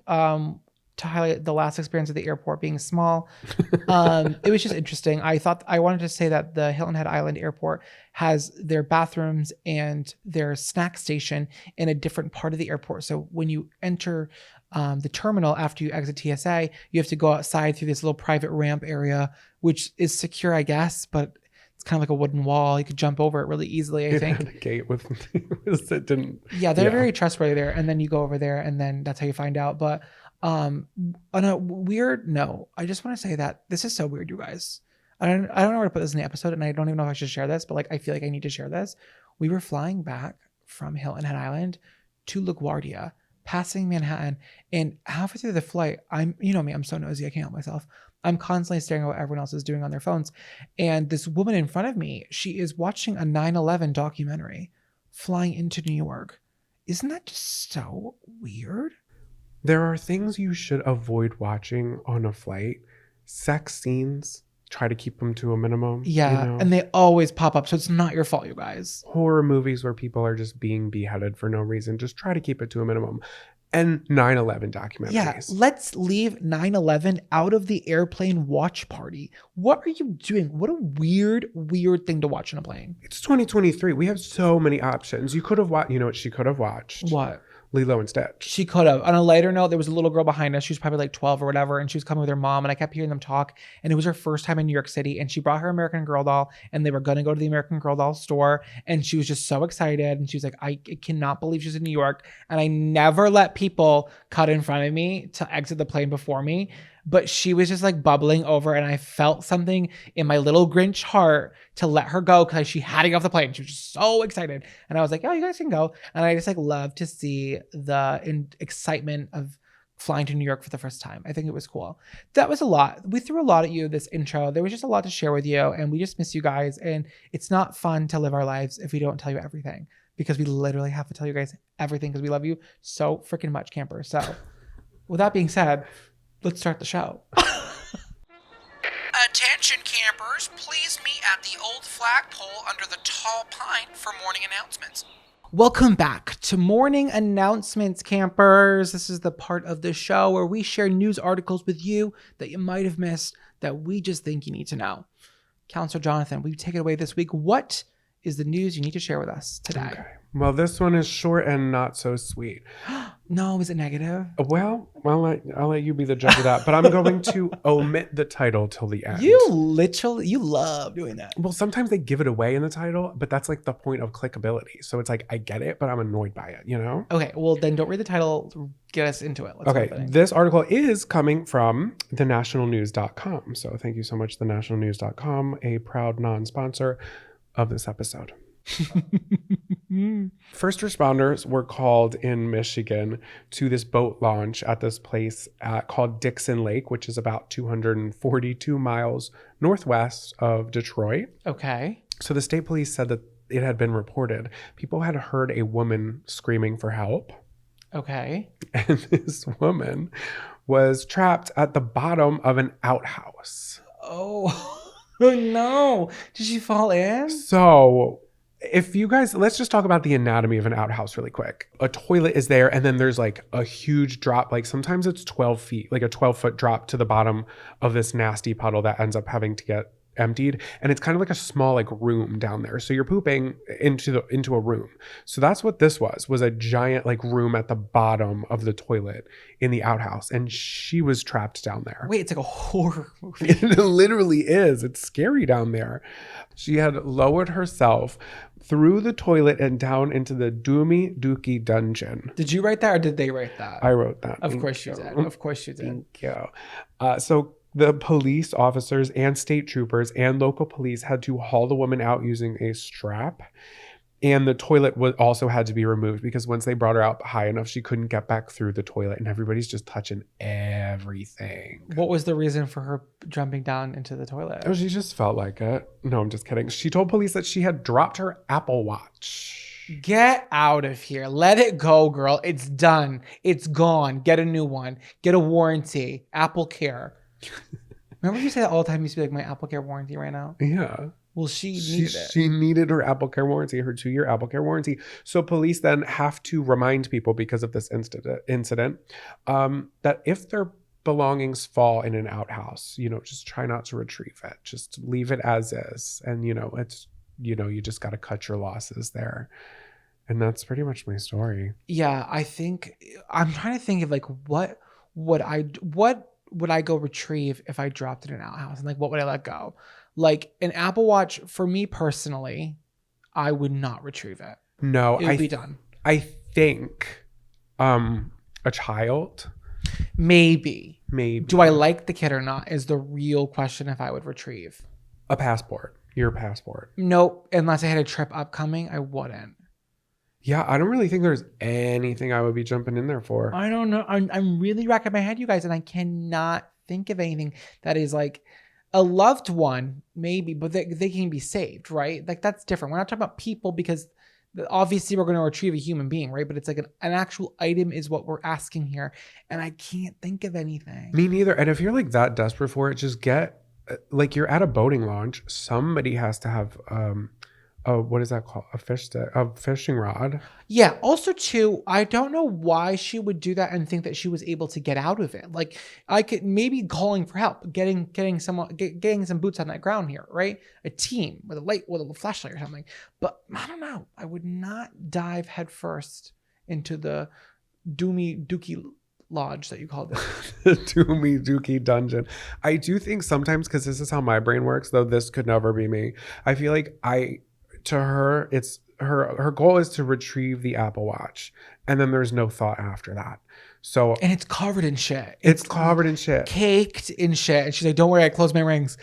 [SPEAKER 2] to highlight the last experience at the airport being small, it was just interesting. I wanted to say that the Hilton Head Island Airport has their bathrooms and their snack station in a different part of the airport. So when you enter the terminal after you exit TSA, you have to go outside through this little private ramp area, which is secure, I guess, but it's kind of like a wooden wall. You could jump over it really easily, I think.
[SPEAKER 1] It had a gate with it didn't.
[SPEAKER 2] Yeah, they're very trustworthy there. And then you go over there, and then that's how you find out. But on a weird note, I just want to say that this is so weird, you guys. I don't know where to put this in the episode, and I don't even know if I should share this, but like I feel like I need to share this. We were flying back from Hilton Head Island to LaGuardia, passing Manhattan, and halfway through the flight, you know me, I'm so nosy, I can't help myself. I'm constantly staring at what everyone else is doing on their phones. And this woman in front of me, she is watching a 9/11 documentary flying into New York. Isn't that just so weird?
[SPEAKER 1] There are things you should avoid watching on a flight. Sex scenes, try to keep them to a minimum.
[SPEAKER 2] Yeah,
[SPEAKER 1] you know?
[SPEAKER 2] and they always pop up, so it's not your fault, you guys.
[SPEAKER 1] Horror movies where people are just being beheaded for no reason, just try to keep it to a minimum. And 9/11 documentaries.
[SPEAKER 2] Yeah, let's leave 9/11 out of the airplane watch party. What are you doing? What a weird thing to watch on a plane.
[SPEAKER 1] It's 2023. We have so many options. You could have watched, you know what she could have watched?
[SPEAKER 2] What?
[SPEAKER 1] Lilo and Stitch.
[SPEAKER 2] She could have. On a lighter note, there was a little girl behind us. She was probably like 12 or whatever, and she was coming with her mom, and I kept hearing them talk, and it was her first time in New York City, and she brought her American Girl doll, and they were going to go to the American Girl doll store, and she was just so excited, and she was like, I cannot believe she's in New York, and I never let people cut in front of me to exit the plane before me, but she was just like bubbling over, and I felt something in my little Grinch heart to let her go because she had to get off the plane. She was just so excited. And I was like, oh, you guys can go. And I just like love to see the excitement of flying to New York for the first time. I think it was cool. That was a lot. We threw a lot at you this intro. There was just a lot to share with you, and we just miss you guys. And it's not fun to live our lives if we don't tell you everything, because we literally have to tell you guys everything because we love you so freaking much, campers. So with that being said, let's start the show. Attention campers, please meet at the old flagpole under the tall pine for morning announcements. Welcome back to Morning Announcements, campers. This is the part of the show where we share news articles with you that you might have missed that we just think you need to know. Counselor Jonathan, will you take it away this week? What is the news you need to share with us today?
[SPEAKER 1] Okay. Well, this one is short and not so sweet.
[SPEAKER 2] No, is it negative?
[SPEAKER 1] Well, I'll let you be the judge of that, but I'm going to omit the title till the end.
[SPEAKER 2] You love doing that.
[SPEAKER 1] Well, sometimes they give it away in the title, but that's like the point of clickability. So it's like, I get it, but I'm annoyed by it, you know?
[SPEAKER 2] Okay, well then don't read the title. Get us into it.
[SPEAKER 1] Okay, this article is coming from thenationalnews.com. So thank you so much, thenationalnews.com, a proud non-sponsor of this episode. First responders were called in Michigan to this boat launch at this place called Dixon Lake, which is about 242 miles northwest of Detroit.
[SPEAKER 2] Okay.
[SPEAKER 1] So the state police said that it had been reported. People had heard a woman screaming for help.
[SPEAKER 2] Okay.
[SPEAKER 1] And this woman was trapped at the bottom of an outhouse.
[SPEAKER 2] Oh, no. Did she fall in?
[SPEAKER 1] So If you guys, let's just talk about the anatomy of an outhouse really quick. A toilet is there, and then there's like a huge drop. Like sometimes it's 12 feet, like a 12-foot drop to the bottom of this nasty puddle that ends up having to get emptied. And it's kind of like a small like room down there. So you're pooping into a room. So that's what this was a giant like room at the bottom of the toilet in the outhouse. And she was trapped down there.
[SPEAKER 2] Wait, it's like a horror movie.
[SPEAKER 1] It literally is. It's scary down there. She had lowered herself through the toilet and down into the Doomy Dookie dungeon.
[SPEAKER 2] Did you write that or did they write that?
[SPEAKER 1] I wrote that.
[SPEAKER 2] Of course you did. Of course you did.
[SPEAKER 1] Thank you. So the police officers and state troopers and local police had to haul the woman out using a strap. And the toilet also had to be removed because once they brought her out high enough, she couldn't get back through the toilet. And everybody's just touching everything.
[SPEAKER 2] What was the reason for her jumping down into the toilet?
[SPEAKER 1] Oh, she just felt like it. No, I'm just kidding. She told police that she had dropped her Apple Watch.
[SPEAKER 2] Get out of here. Let it go, girl. It's done. It's gone. Get a new one. Get a warranty. Apple Care. Remember you say that all the time? You used to be like, my Apple Care warranty right now?
[SPEAKER 1] Yeah.
[SPEAKER 2] Well, she needed it.
[SPEAKER 1] She needed her Apple Care warranty, her 2-year Apple Care warranty. So police then have to remind people because of this incident that if their belongings fall in an outhouse, just try not to retrieve it. Just leave it as is. And, it's, you just got to cut your losses there. And that's pretty much my story.
[SPEAKER 2] Yeah, I think I'm trying to think of like what would I go retrieve if I dropped it in an outhouse, and like what would I let go? Like an Apple Watch for me personally, I would not retrieve it.
[SPEAKER 1] No,
[SPEAKER 2] it would be done.
[SPEAKER 1] I think a child.
[SPEAKER 2] Maybe.
[SPEAKER 1] Maybe.
[SPEAKER 2] Do I like the kid or not is the real question if I would retrieve.
[SPEAKER 1] A passport. Your passport.
[SPEAKER 2] Nope. Unless I had a trip upcoming, I wouldn't.
[SPEAKER 1] Yeah, I don't really think there's anything I would be jumping in there for.
[SPEAKER 2] I don't know. I'm really racking my head, you guys, and I cannot think of anything that is like a loved one, maybe, but they can be saved, right? Like that's different. We're not talking about people because obviously we're going to retrieve a human being, right? But it's like an actual item is what we're asking here, and I can't think of anything.
[SPEAKER 1] Me neither. And if you're like that desperate for it, just get like you're at a boating launch. Somebody has to have what is that called? A fishing rod.
[SPEAKER 2] Yeah. Also, too, I don't know why she would do that and think that she was able to get out of it. Like, I could maybe calling for help, getting some boots on that ground here, right? A team with a flashlight or something. But I don't know. I would not dive headfirst into the Doomy Dookie Lodge that you called it.
[SPEAKER 1] The Doomy Dookie dungeon. I do think sometimes, because this is how my brain works, though this could never be me. I feel like to her, it's her goal is to retrieve the Apple Watch, and then there's no thought after that. So
[SPEAKER 2] and it's covered in shit.
[SPEAKER 1] It's covered in shit,
[SPEAKER 2] caked in shit. And she's like, "Don't worry, I closed my rings."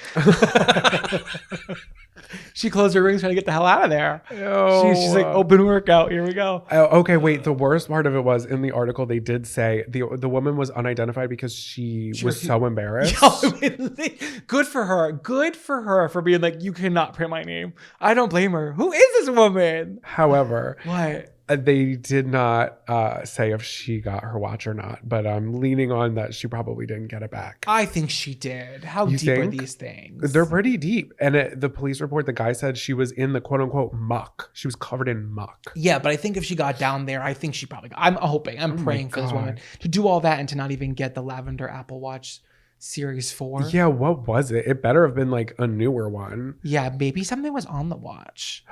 [SPEAKER 2] She closed her rings trying to get the hell out of there. She's like, open workout. Here we go.
[SPEAKER 1] Okay, wait. The worst part of it was in the article they did say the woman was unidentified because she was so embarrassed.
[SPEAKER 2] Good for her. Good for her for being like, you cannot print my name. I don't blame her. Who is this woman?
[SPEAKER 1] However,
[SPEAKER 2] what?
[SPEAKER 1] They did not say if she got her watch or not, but I'm leaning on that she probably didn't get it back.
[SPEAKER 2] I think she did. How deep are these things?
[SPEAKER 1] They're pretty deep. And the police report, the guy said she was in the quote unquote muck. She was covered in muck.
[SPEAKER 2] Yeah, but I think if she got down there, I think she probably I'm praying for this woman to do all that and to not even get the Lavender Apple Watch Series 4.
[SPEAKER 1] Yeah, what was it? It better have been like a newer one.
[SPEAKER 2] Yeah, maybe something was on the watch.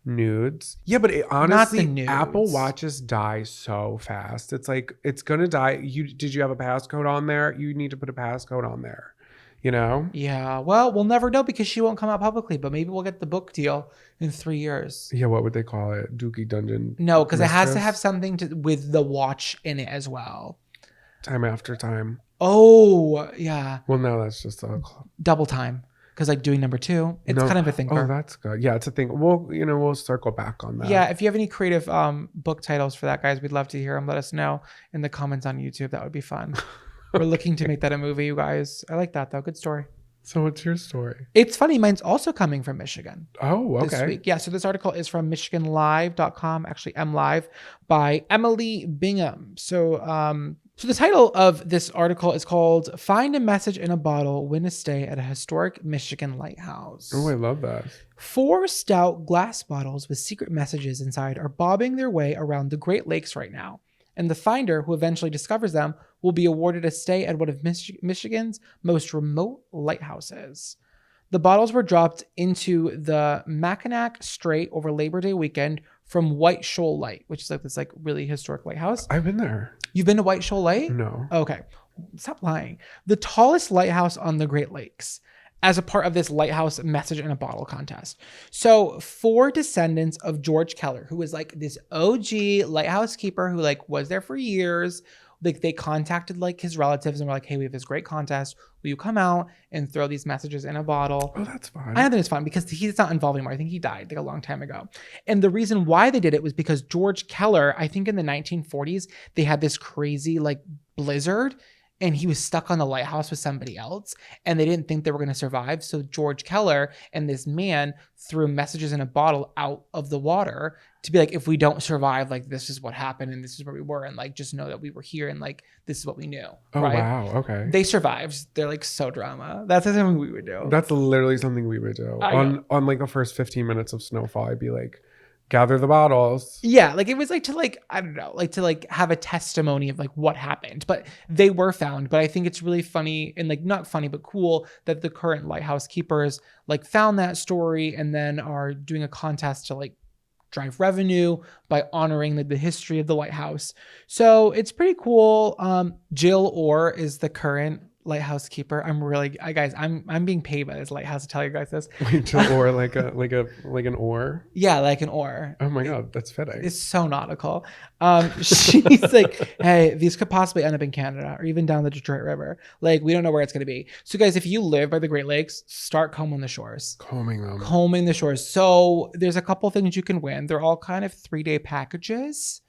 [SPEAKER 1] Nudes. Yeah, but honestly, Apple Watches die so fast. It's like, it's gonna die. Did you have a passcode on there? You need to put a passcode on there,
[SPEAKER 2] Yeah, well, we'll never know because she won't come out publicly, but maybe we'll get the book deal in 3 years.
[SPEAKER 1] Yeah, what would they call it? Dookie Dungeon?
[SPEAKER 2] No, because it has to have something with the watch in it as well.
[SPEAKER 1] Time after time.
[SPEAKER 2] Oh, yeah.
[SPEAKER 1] Well, no, that's just a
[SPEAKER 2] double time. Because like doing number 2, it's kind of a thinker.
[SPEAKER 1] Oh, that's good. Yeah, it's a thing. We'll circle back on that.
[SPEAKER 2] Yeah, if you have any creative book titles for that, guys, we'd love to hear them. Let us know in the comments on YouTube. That would be fun. We're looking to make that a movie, you guys. I like that though. Good story.
[SPEAKER 1] So what's your story?
[SPEAKER 2] It's funny. Mine's also coming from Michigan
[SPEAKER 1] Oh,
[SPEAKER 2] this
[SPEAKER 1] okay.
[SPEAKER 2] week. Yeah. So this article is from MichiganLive.com, actually MLive, by Emily Bingham. So the title of this article is called "Find a Message in a Bottle, Win a Stay at a Historic Michigan Lighthouse."
[SPEAKER 1] Oh, I love that.
[SPEAKER 2] 4 stout glass bottles with secret messages inside are bobbing their way around the Great Lakes right now. And the finder, who eventually discovers them, will be awarded a stay at one of Michigan's most remote lighthouses. The bottles were dropped into the Mackinac Strait over Labor Day weekend from White Shoal Light, which is like this like really historic lighthouse.
[SPEAKER 1] I've been there.
[SPEAKER 2] You've been to White Shoal Light?
[SPEAKER 1] No.
[SPEAKER 2] Okay. Stop lying. The tallest lighthouse on the Great Lakes, as a part of this lighthouse message in a bottle contest. So 4 descendants of George Keller, who was like this OG lighthouse keeper who like was there for years. Like they contacted like his relatives and were like, hey, we have this great contest. Will you come out and throw these messages in a bottle?
[SPEAKER 1] Oh, that's fun.
[SPEAKER 2] I don't think it's fun because he's not involved anymore. I think he died like a long time ago. And the reason why they did it was because George Keller, I think in the 1940s, they had this crazy like blizzard and he was stuck on the lighthouse with somebody else and they didn't think they were going to survive. So George Keller and this man threw messages in a bottle out of the water to be like, if we don't survive, like this is what happened and this is where we were. And like, just know that we were here and like, this is what we knew.
[SPEAKER 1] Oh,
[SPEAKER 2] right?
[SPEAKER 1] wow. Okay.
[SPEAKER 2] They survived. They're like so drama. That's something we would do.
[SPEAKER 1] That's literally something we would do.
[SPEAKER 2] I
[SPEAKER 1] On like the first 15 minutes of snowfall, I'd be like, gather the bottles.
[SPEAKER 2] Yeah, like it was like to like, I don't know, like to like have a testimony of like what happened. But they were found. But I think it's really funny and like not funny, but cool that the current lighthouse keepers like found that story and then are doing a contest to like drive revenue by honoring the history of the lighthouse. So it's pretty cool. Jill Orr is the current lighthouse keeper. Guys, I'm being paid by this lighthouse to tell you guys this.
[SPEAKER 1] Wait, or like an oar.
[SPEAKER 2] Yeah, like an oar.
[SPEAKER 1] Oh my god, that's fitting.
[SPEAKER 2] It's so nautical. She's like, hey, these could possibly end up in Canada or even down the Detroit River. Like, we don't know where it's going to be. So guys, if you live by the Great Lakes, start combing the shores. Combing the shores. So there's a couple things you can win. They're all kind of 3-day packages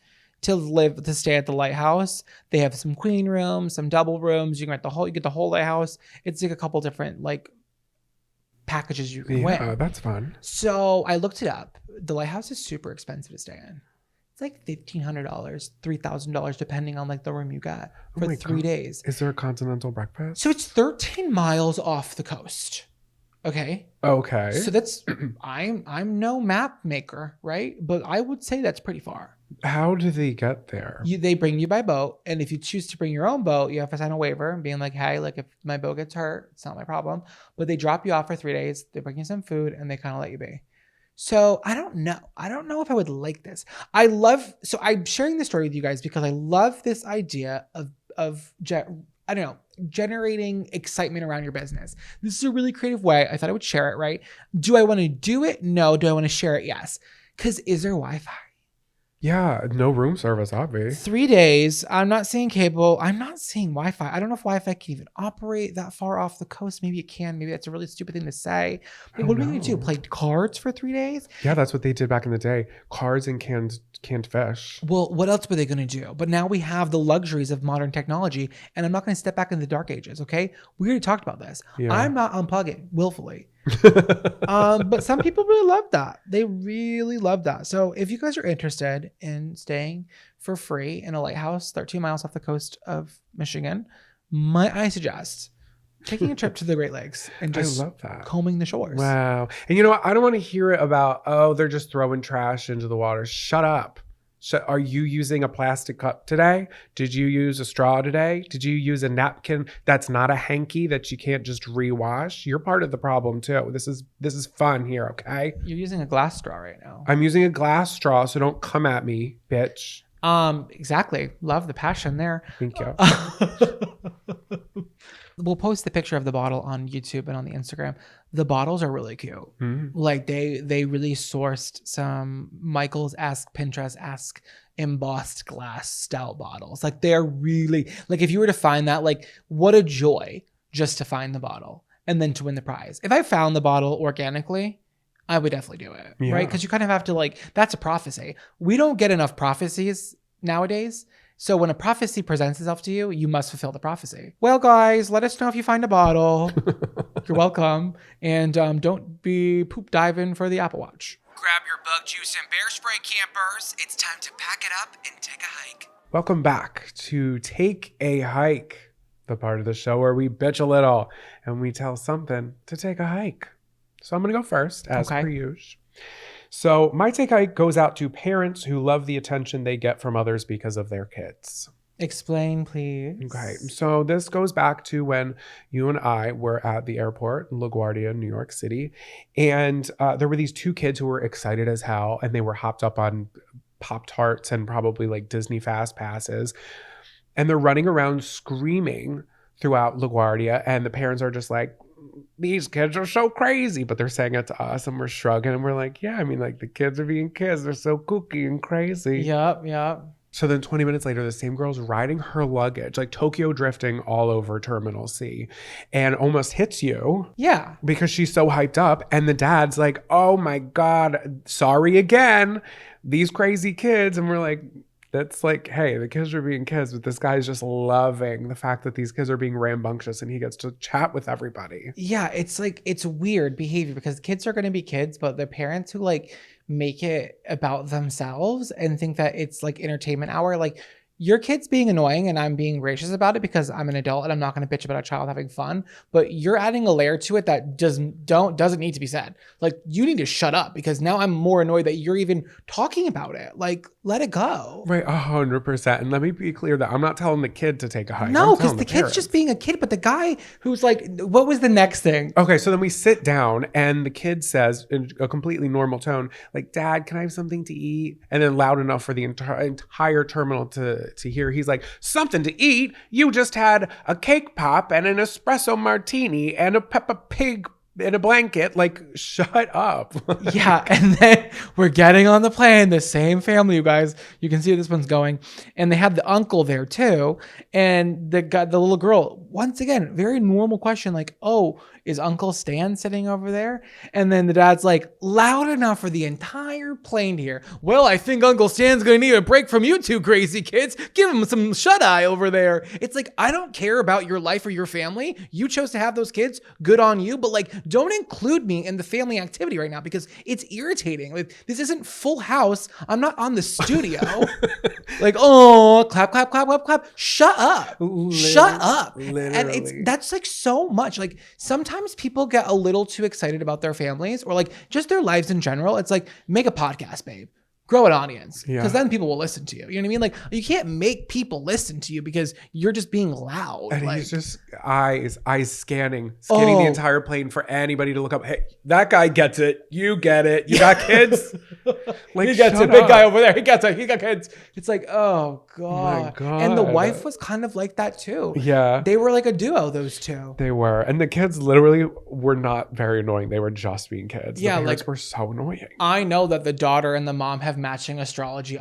[SPEAKER 2] to stay at the lighthouse. They have some queen rooms, some double rooms. You get the whole lighthouse. It's like a couple different like packages you can win.
[SPEAKER 1] Yeah, that's fun.
[SPEAKER 2] So I looked it up. The lighthouse is super expensive to stay in. It's like $1,500, $3,000, depending on like the room you got for 3 days.
[SPEAKER 1] Is there a continental breakfast?
[SPEAKER 2] So it's 13 miles off the coast. Okay. So that's I'm no map maker, right? But I would say that's pretty far.
[SPEAKER 1] How do they get there?
[SPEAKER 2] They bring you by boat, and if you choose to bring your own boat, you have to sign a waiver and being like, hey, like if my boat gets hurt, it's not my problem. But they drop you off for 3 days, they bring you some food, and they kind of let you be. So I don't know if I would like this. So I'm sharing this story with you guys because I love this idea of generating excitement around your business. This is a really creative way. I thought I would share it, right? Do I want to do it? No. Do I want to share it? Yes. Because is there Wi-Fi?
[SPEAKER 1] Yeah, no room service, obviously.
[SPEAKER 2] 3 days. I'm not seeing cable. I'm not seeing Wi-Fi. I don't know if Wi-Fi can even operate that far off the coast. Maybe it can. Maybe that's a really stupid thing to say. But what are we going to do? Play cards for 3 days?
[SPEAKER 1] Yeah, that's what they did back in the day. Cards and canned fish.
[SPEAKER 2] Well, what else were they going to do? But now we have the luxuries of modern technology, and I'm not going to step back in the dark ages, okay? We already talked about this. Yeah. I'm not unplugging willfully. But some people really love that. They really love that. So if you guys are interested in staying for free in a lighthouse 13 miles off the coast of Michigan, I suggest taking a trip to the Great Lakes and just combing the shores.
[SPEAKER 1] Wow. And you know what? I don't want to hear it about, oh, they're just throwing trash into the water. Shut up. Are you using a plastic cup today? Did you use a straw today? Did you use a napkin that's not a hanky that you can't just rewash? You're part of the problem too. This is fun here, okay?
[SPEAKER 2] You're using a glass straw right now.
[SPEAKER 1] I'm using a glass straw, so don't come at me, bitch.
[SPEAKER 2] Exactly. Love the passion there.
[SPEAKER 1] Thank you.
[SPEAKER 2] We'll post the picture of the bottle on YouTube and on the Instagram. The bottles are really cute. Mm-hmm. Like they really sourced some Michaels-esque, Pinterest-esque embossed glass stout bottles. Like they're really, like if you were to find that, like what a joy just to find the bottle and then to win the prize. If I found the bottle organically, I would definitely do it, right? Because you kind of have to like, that's a prophecy. We don't get enough prophecies nowadays So when a prophecy presents itself to you, you must fulfill the prophecy. Well, guys, let us know if you find a bottle. You're welcome. And don't be poop diving for the Apple Watch.
[SPEAKER 3] Grab your bug juice and bear spray, campers. It's time to pack it up and take a hike.
[SPEAKER 1] Welcome back to Take a Hike, the part of the show where we bitch a little and we tell something to take a hike. So I'm going to go first, as per usual. So my take hike goes out to parents who love the attention they get from others because of their kids.
[SPEAKER 2] Explain, please.
[SPEAKER 1] Okay, so this goes back to when you and I were at the airport in LaGuardia, New York City, and there were these two kids who were excited as hell, and they were hopped up on Pop-Tarts and probably like Disney Fast Passes, and they're running around screaming throughout LaGuardia, and the parents are just like, these kids are so crazy, but they're saying it to us, and we're shrugging, and we're like, yeah, I mean, like, the kids are being kids. They're so kooky and crazy.
[SPEAKER 2] Yep.
[SPEAKER 1] So then 20 minutes later, the same girl's riding her luggage, like Tokyo drifting all over Terminal C, and almost hits you.
[SPEAKER 2] Yeah.
[SPEAKER 1] Because she's so hyped up. And the dad's like, oh my God, sorry again. These crazy kids. And we're like, that's like, hey, the kids are being kids, but this guy's just loving the fact that these kids are being rambunctious and he gets to chat with everybody.
[SPEAKER 2] Yeah, it's like, it's weird behavior because kids are going to be kids, but the parents who like make it about themselves and think that it's like entertainment hour, like your kid's being annoying and I'm being gracious about it because I'm an adult and I'm not going to bitch about a child having fun, but you're adding a layer to it that doesn't need to be said. Like you need to shut up because now I'm more annoyed that you're even talking about it. Like let it go.
[SPEAKER 1] Right, 100%. And let me be clear that I'm not telling the kid to take a hike.
[SPEAKER 2] No, because the kid's just being a kid, but the guy who's like, what was the next thing?
[SPEAKER 1] Okay, so then we sit down and the kid says in a completely normal tone, like, Dad, can I have something to eat? And then loud enough for the entire terminal to hear. He's like, something to eat? You just had a cake pop and an espresso martini and a Peppa Pig in a blanket. Like, shut up.
[SPEAKER 2] Yeah, and then we're getting on the plane, the same family, you guys. You can see where this one's going. And they had the uncle there too. And the little girl, once again, very normal question, like, oh, is Uncle Stan sitting over there? And then the dad's like, loud enough for the entire plane to hear. Well, I think Uncle Stan's gonna need a break from you two crazy kids. Give him some shut-eye over there. It's like, I don't care about your life or your family. You chose to have those kids. Good on you. But like, don't include me in the family activity right now because it's irritating. Like, this isn't Full House. I'm not on the studio. Like, oh, clap, clap, clap, clap, clap. Shut up. Shut up.
[SPEAKER 1] Literally.
[SPEAKER 2] And that's like so much. Like sometimes people get a little too excited about their families or like just their lives in general. It's like, make a podcast, babe. Grow an audience because then people will listen to you. You know what I mean? Like you can't make people listen to you because you're just being loud.
[SPEAKER 1] And
[SPEAKER 2] like,
[SPEAKER 1] he's just eyes scanning the entire plane for anybody to look up. Hey, that guy gets it. You get it. You got kids? Like,
[SPEAKER 2] he gets it. Big guy over there. He gets it. He got kids. It's like, oh God.
[SPEAKER 1] My God.
[SPEAKER 2] And the wife was kind of like that too.
[SPEAKER 1] Yeah.
[SPEAKER 2] They were like a duo, those two.
[SPEAKER 1] They were. And the kids literally were not very annoying. They were just being kids.
[SPEAKER 2] Yeah,
[SPEAKER 1] the parents
[SPEAKER 2] like,
[SPEAKER 1] were so annoying.
[SPEAKER 2] I know that the daughter and the mom have matching astrology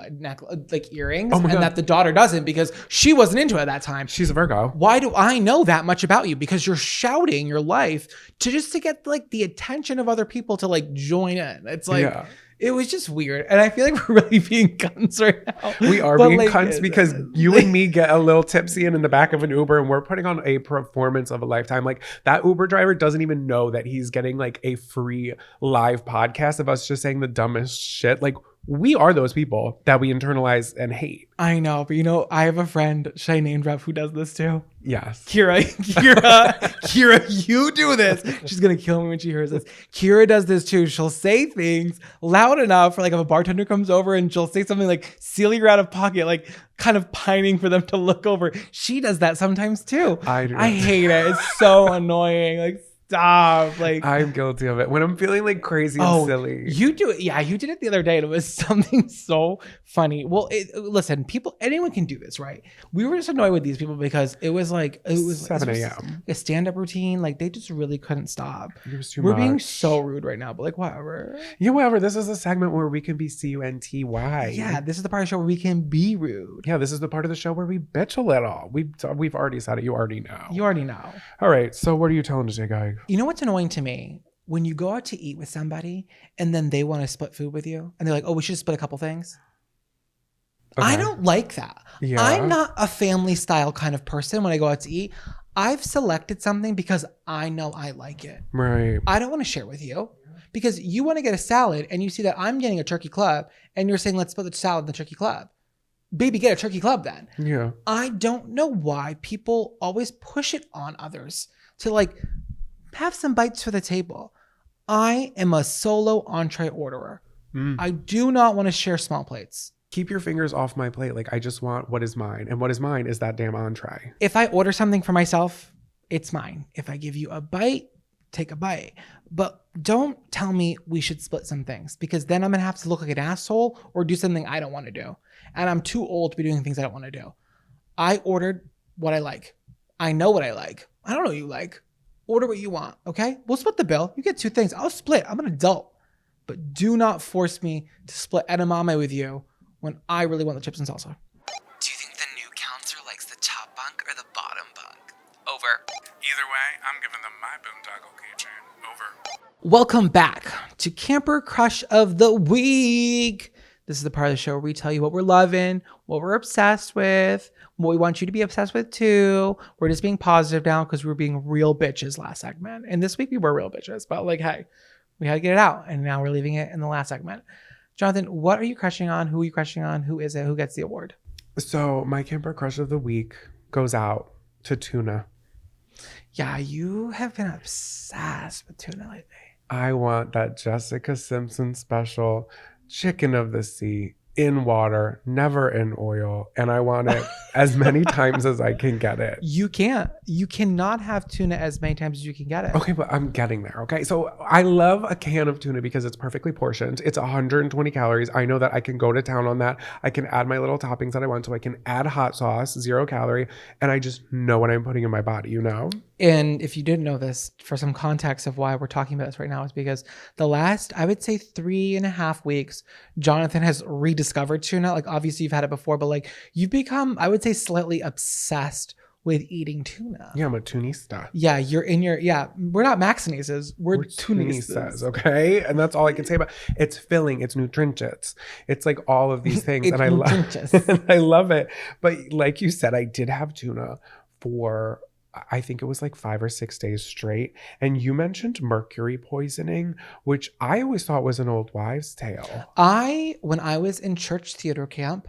[SPEAKER 2] like earrings,
[SPEAKER 1] Oh my
[SPEAKER 2] and
[SPEAKER 1] God.
[SPEAKER 2] that the daughter doesn't because she wasn't into it at that time.
[SPEAKER 1] She's a Virgo.
[SPEAKER 2] Why do I know that much about you? Because you're shouting your life to get like the attention of other people to like join in. It's like,
[SPEAKER 1] Yeah.
[SPEAKER 2] It was just weird. And I feel like we're really being cunts right now.
[SPEAKER 1] We are
[SPEAKER 2] But,
[SPEAKER 1] being
[SPEAKER 2] like,
[SPEAKER 1] cunts because you and me get a little tipsy and in the back of an Uber and we're putting on a performance of a lifetime. Like that Uber driver doesn't even know that he's getting like a free live podcast of us just saying the dumbest shit. Like we are those people that we internalize and hate.
[SPEAKER 2] I know, but you know, I have a friend, should I name drop, who does this too?
[SPEAKER 1] Yes.
[SPEAKER 2] Kira, you do this. She's gonna kill me when she hears this. Kira does this too. She'll say things loud enough for like if a bartender comes over and she'll say something like silly or out of pocket, like kind of pining for them to look over. She does that sometimes too.
[SPEAKER 1] I do.
[SPEAKER 2] I hate it. It's so annoying. Like stop. Like
[SPEAKER 1] I'm guilty of it. When I'm feeling like crazy and silly.
[SPEAKER 2] You do it. Yeah, you did it the other day and it was something so funny. Well, listen, anyone can do this, right? We were just annoyed with these people because it was
[SPEAKER 1] 7 a.m.
[SPEAKER 2] a stand-up routine. Like they just really couldn't stop.
[SPEAKER 1] It was too
[SPEAKER 2] We're
[SPEAKER 1] much.
[SPEAKER 2] being so rude right now, but like whatever.
[SPEAKER 1] Yeah, whatever. This is a segment where we can be CUNTY.
[SPEAKER 2] Yeah, this is the part of the show where we can be rude.
[SPEAKER 1] Yeah, this is the part of the show where we bitch a little. We've already said it. You already know.
[SPEAKER 2] You already know.
[SPEAKER 1] All right. So what are you telling us, guy?
[SPEAKER 2] You know what's annoying to me? When you go out to eat with somebody and then they want to split food with you and they're like, oh, we should split a couple things.
[SPEAKER 1] Okay.
[SPEAKER 2] I don't like that.
[SPEAKER 1] Yeah.
[SPEAKER 2] I'm not a family style kind of person when I go out to eat. I've selected something because I know I like it.
[SPEAKER 1] Right.
[SPEAKER 2] I don't want to share with you because you want to get a salad and you see that I'm getting a turkey club and you're saying, let's split the salad in the turkey club. Baby, get a turkey club then.
[SPEAKER 1] Yeah.
[SPEAKER 2] I don't know why people always push it on others to like have some bites for the table. I am a solo entree orderer. I do not want to share small plates.
[SPEAKER 1] Keep your fingers off my plate. Like, I just want what is mine. And what is mine is that damn entree.
[SPEAKER 2] If I order something for myself, it's mine. If I give you a bite, take a bite. But don't tell me we should split some things because then I'm going to have to look like an asshole or do something I don't want to do. And I'm too old to be doing things I don't want to do. I ordered what I like. I know what I like. I don't know what you like. Order what you want, okay? We'll split the bill. You get two things. I'll split. I'm an adult. But do not force me to split edamame with you when I really want the chips and salsa.
[SPEAKER 3] Do you think the new counselor likes the top bunk or the bottom bunk? Over.
[SPEAKER 4] Either way, I'm giving them my boondoggle keychain. Over.
[SPEAKER 2] Welcome back to Camper Crush of the Week. This is the part of the show where we tell you what we're loving, what we're obsessed with, what we want you to be obsessed with too. We're just being positive now because we were being real bitches last segment. And this week we were real bitches, but like, hey, we had to get it out. And now we're leaving it in the last segment. Jonathan, what are you crushing on? Who are you crushing on? Who is it? Who gets the award?
[SPEAKER 1] So my camper crush of the week goes out to tuna.
[SPEAKER 2] Yeah, you have been obsessed with tuna lately.
[SPEAKER 1] I want that Jessica Simpson special chicken of the sea in water, never in oil. And I want it as many times as I can get it.
[SPEAKER 2] You can't. You cannot have tuna as many times as you can get it.
[SPEAKER 1] Okay, but I'm getting there. Okay, so I love a can of tuna because it's perfectly portioned. It's 120 calories. I know that I can go to town on that. I can add my little toppings that I want. So I can add hot sauce, 0 calorie, and I just know what I'm putting in my body, you know?
[SPEAKER 2] And if you didn't know this, for some context of why we're talking about this right now, is because the last, I would say 3.5 weeks, Jonathan has rediscovered tuna. Like, obviously you've had it before, but like you've become, I would say, slightly obsessed with eating tuna.
[SPEAKER 1] Yeah, I'm a tunista.
[SPEAKER 2] Yeah, you're in your, yeah, we're not Maxineses, we're tunistas.
[SPEAKER 1] Okay? And that's all I can say about it. It's filling, it's nutritious. It's like all of these things. and I love and I love it. But like you said, I did have tuna for I think it was like 5 or 6 days straight. And you mentioned mercury poisoning, which I always thought was an old wives' tale.
[SPEAKER 2] When I was in church theater camp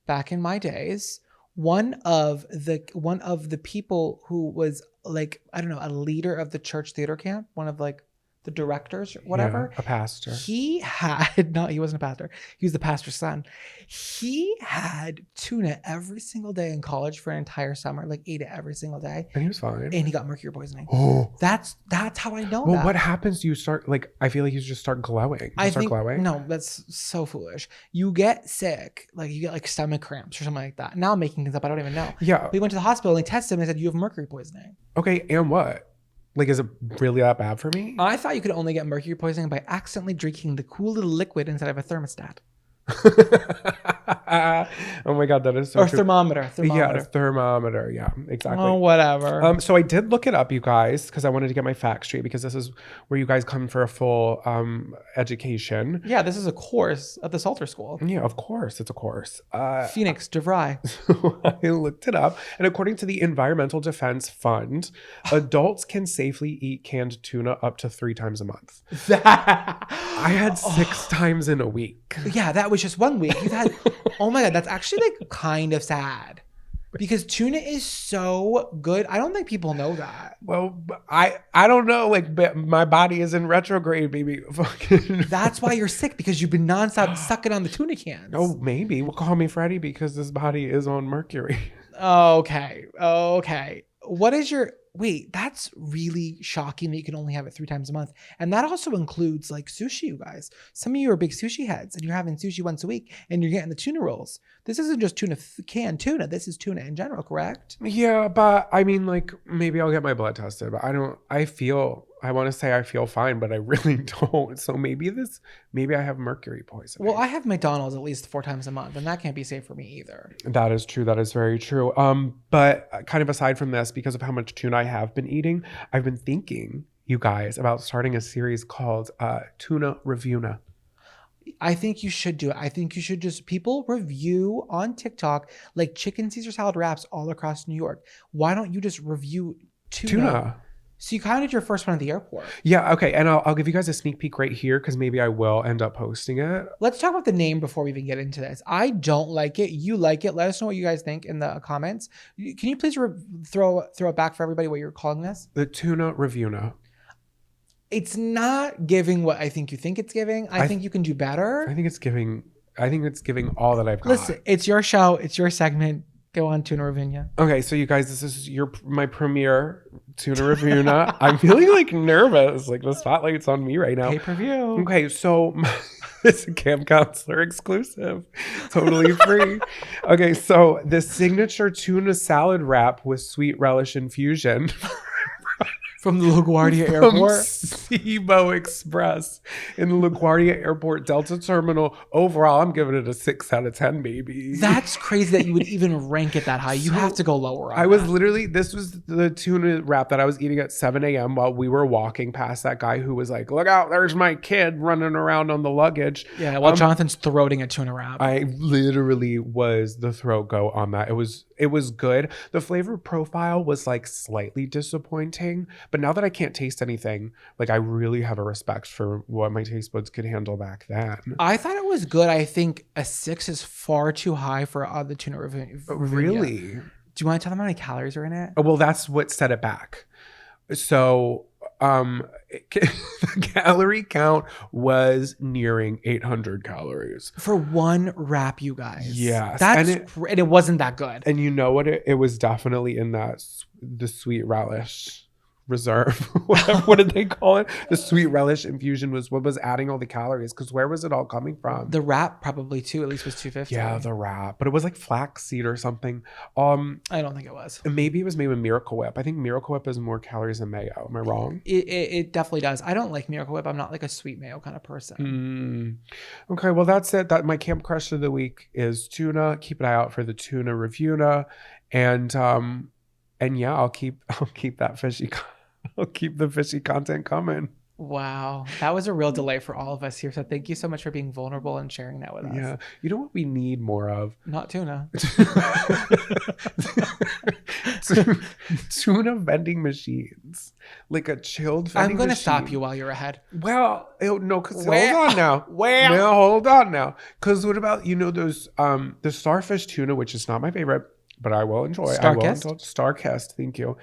[SPEAKER 2] back in my days, one of the people who was like, I don't know, a leader of the church theater camp, one of like the directors or whatever.
[SPEAKER 1] Yeah, a pastor.
[SPEAKER 2] He wasn't a pastor. He was the pastor's son. He had tuna every single day in college for an entire summer, like ate it every single day.
[SPEAKER 1] And he was fine.
[SPEAKER 2] And he got mercury poisoning.
[SPEAKER 1] Oh.
[SPEAKER 2] That's how I know
[SPEAKER 1] well,
[SPEAKER 2] that.
[SPEAKER 1] what happens? You start like, I feel like you just start glowing. Glowing.
[SPEAKER 2] No, that's so foolish. You get sick, like you get like stomach cramps or something like that. Now I'm making things up. I don't even know.
[SPEAKER 1] Yeah.
[SPEAKER 2] We went to the hospital and they tested him and they said, you have mercury poisoning.
[SPEAKER 1] Okay. And what? Like, is it really that bad for me?
[SPEAKER 2] I thought you could only get mercury poisoning by accidentally drinking the cool little liquid inside of a thermostat.
[SPEAKER 1] Oh my God, that is so
[SPEAKER 2] or
[SPEAKER 1] true.
[SPEAKER 2] Thermometer.
[SPEAKER 1] Yeah, thermometer. Yeah, exactly.
[SPEAKER 2] Oh, whatever.
[SPEAKER 1] So I did look it up, you guys, because I wanted to get my facts straight, because this is where you guys come for a full education.
[SPEAKER 2] Yeah, this is a course at the Salter School.
[SPEAKER 1] Yeah, of course. It's a course.
[SPEAKER 2] Phoenix DeVry.
[SPEAKER 1] So I looked it up. And according to the Environmental Defense Fund, adults can safely eat canned tuna up to 3 times a month. I had 6 times in a week.
[SPEAKER 2] Yeah, that was just 1 week. You've had, oh my God, that's actually like kind of sad. Because tuna is so good. I don't think people know that.
[SPEAKER 1] Well, I don't know. Like, my body is in retrograde, baby.
[SPEAKER 2] That's why you're sick, because you've been nonstop sucking on the tuna cans.
[SPEAKER 1] Oh, maybe. Well, call me Freddie, because this body is on Mercury.
[SPEAKER 2] Okay. What is your... Wait, that's really shocking that you can only have it 3 times a month. And that also includes like sushi, you guys. Some of you are big sushi heads and you're having sushi once a week and you're getting the tuna rolls. This isn't just canned tuna. This is tuna in general, correct?
[SPEAKER 1] Yeah, but I mean, like, maybe I'll get my blood tested, but I want to say I feel fine, but I really don't. So maybe I have mercury poisoning.
[SPEAKER 2] Well, I have McDonald's at least 4 times a month, and that can't be safe for me either.
[SPEAKER 1] That is true. That is very true. But kind of aside from this, because of how much tuna I have been eating, I've been thinking, you guys, about starting a series called Tuna Reviewna.
[SPEAKER 2] I think you should do it. I think you should just people review on TikTok like chicken Caesar salad wraps all across New York. Why don't you just review tuna? So you kind of did your first one at the airport.
[SPEAKER 1] Yeah, okay. And I'll give you guys a sneak peek right here because maybe I will end up posting it.
[SPEAKER 2] Let's talk about the name before we even get into this. I don't like it. You like it. Let us know what you guys think in the comments. Can you please throw it back for everybody what you're calling this?
[SPEAKER 1] The tuna revuna.
[SPEAKER 2] It's not giving what I think you think it's giving. I think you can do better.
[SPEAKER 1] I think it's giving all that I've got.
[SPEAKER 2] Listen, it's your show. It's your segment. Go on, Tuna Ravinia.
[SPEAKER 1] Okay, so you guys, this is my premiere Tuna Ravuna. I'm feeling like nervous. Like the spotlight's on me right now.
[SPEAKER 2] Pay-per-view.
[SPEAKER 1] Okay, so it's a camp counselor exclusive. Totally free. Okay, so the signature tuna salad wrap with sweet relish infusion.
[SPEAKER 2] From the LaGuardia
[SPEAKER 1] From
[SPEAKER 2] Airport.
[SPEAKER 1] SIBO Express in the LaGuardia Airport Delta Terminal. Overall, I'm giving it a 6 out of 10, baby.
[SPEAKER 2] That's crazy that you would even rank it that high. You have to go lower on
[SPEAKER 1] This was the tuna wrap that I was eating at 7 a.m. while we were walking past that guy who was like, look out, there's my kid running around on the luggage.
[SPEAKER 2] Yeah, while Jonathan's throating a tuna wrap.
[SPEAKER 1] I literally was the throat go on that. It was good. The flavor profile was like slightly disappointing, but now that I can't taste anything, like I really have a respect for what my taste buds could handle back then.
[SPEAKER 2] I thought it was good. I think a 6 is far too high for the tuna review.
[SPEAKER 1] Really?
[SPEAKER 2] Do you want to tell them how many calories are in it?
[SPEAKER 1] Oh, well, that's what set it back. So the calorie count was nearing 800 calories.
[SPEAKER 2] For one wrap, you guys.
[SPEAKER 1] Yes.
[SPEAKER 2] And it wasn't that good.
[SPEAKER 1] And you know what? It was definitely in the sweet relish reserve. What did they call it? The sweet relish infusion was what was adding all the calories. Because where was it all coming from?
[SPEAKER 2] The wrap probably too, at least was 250.
[SPEAKER 1] Yeah, the wrap. But it was like flaxseed or something.
[SPEAKER 2] I don't think it was.
[SPEAKER 1] Maybe it was made with Miracle Whip. I think Miracle Whip has more calories than mayo. Am I wrong?
[SPEAKER 2] It definitely does. I don't like Miracle Whip. I'm not like a sweet mayo kind of person.
[SPEAKER 1] Okay, well that's it. That my camp crush of the week is tuna. Keep an eye out for the tuna revuna, and yeah, I'll keep that fishy. I'll keep the fishy content coming.
[SPEAKER 2] Wow, that was a real delay for all of us here. So thank you so much for being vulnerable and sharing that with us.
[SPEAKER 1] Yeah, you know what we need more of?
[SPEAKER 2] Not tuna.
[SPEAKER 1] Tuna vending machines, like a chilled vending
[SPEAKER 2] I'm going to
[SPEAKER 1] machine.
[SPEAKER 2] stop you while you're ahead.
[SPEAKER 1] Well, no, because hold
[SPEAKER 2] Well,
[SPEAKER 1] on now. No, hold on now. Because what about those the starfish tuna, which is not my favorite, but I will enjoy. Starkist. Thank you.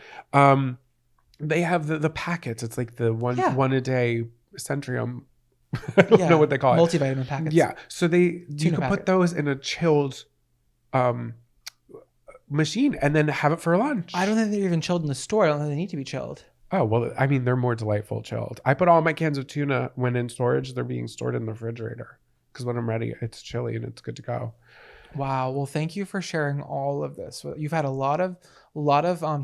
[SPEAKER 1] They have the packets. It's like the one a day Centrium. I don't know what they call it.
[SPEAKER 2] Multivitamin packets.
[SPEAKER 1] Yeah. So you can
[SPEAKER 2] packet.
[SPEAKER 1] put those in a chilled machine and then have it for lunch.
[SPEAKER 2] I don't think they're even chilled in the store. I don't think they need to be chilled.
[SPEAKER 1] Oh, well, I mean, they're more delightful chilled. I put all my cans of tuna when in storage. They're being stored in the refrigerator because when I'm ready, it's chilly and it's good to go.
[SPEAKER 2] Wow. Well, thank you for sharing all of this. You've had a lot of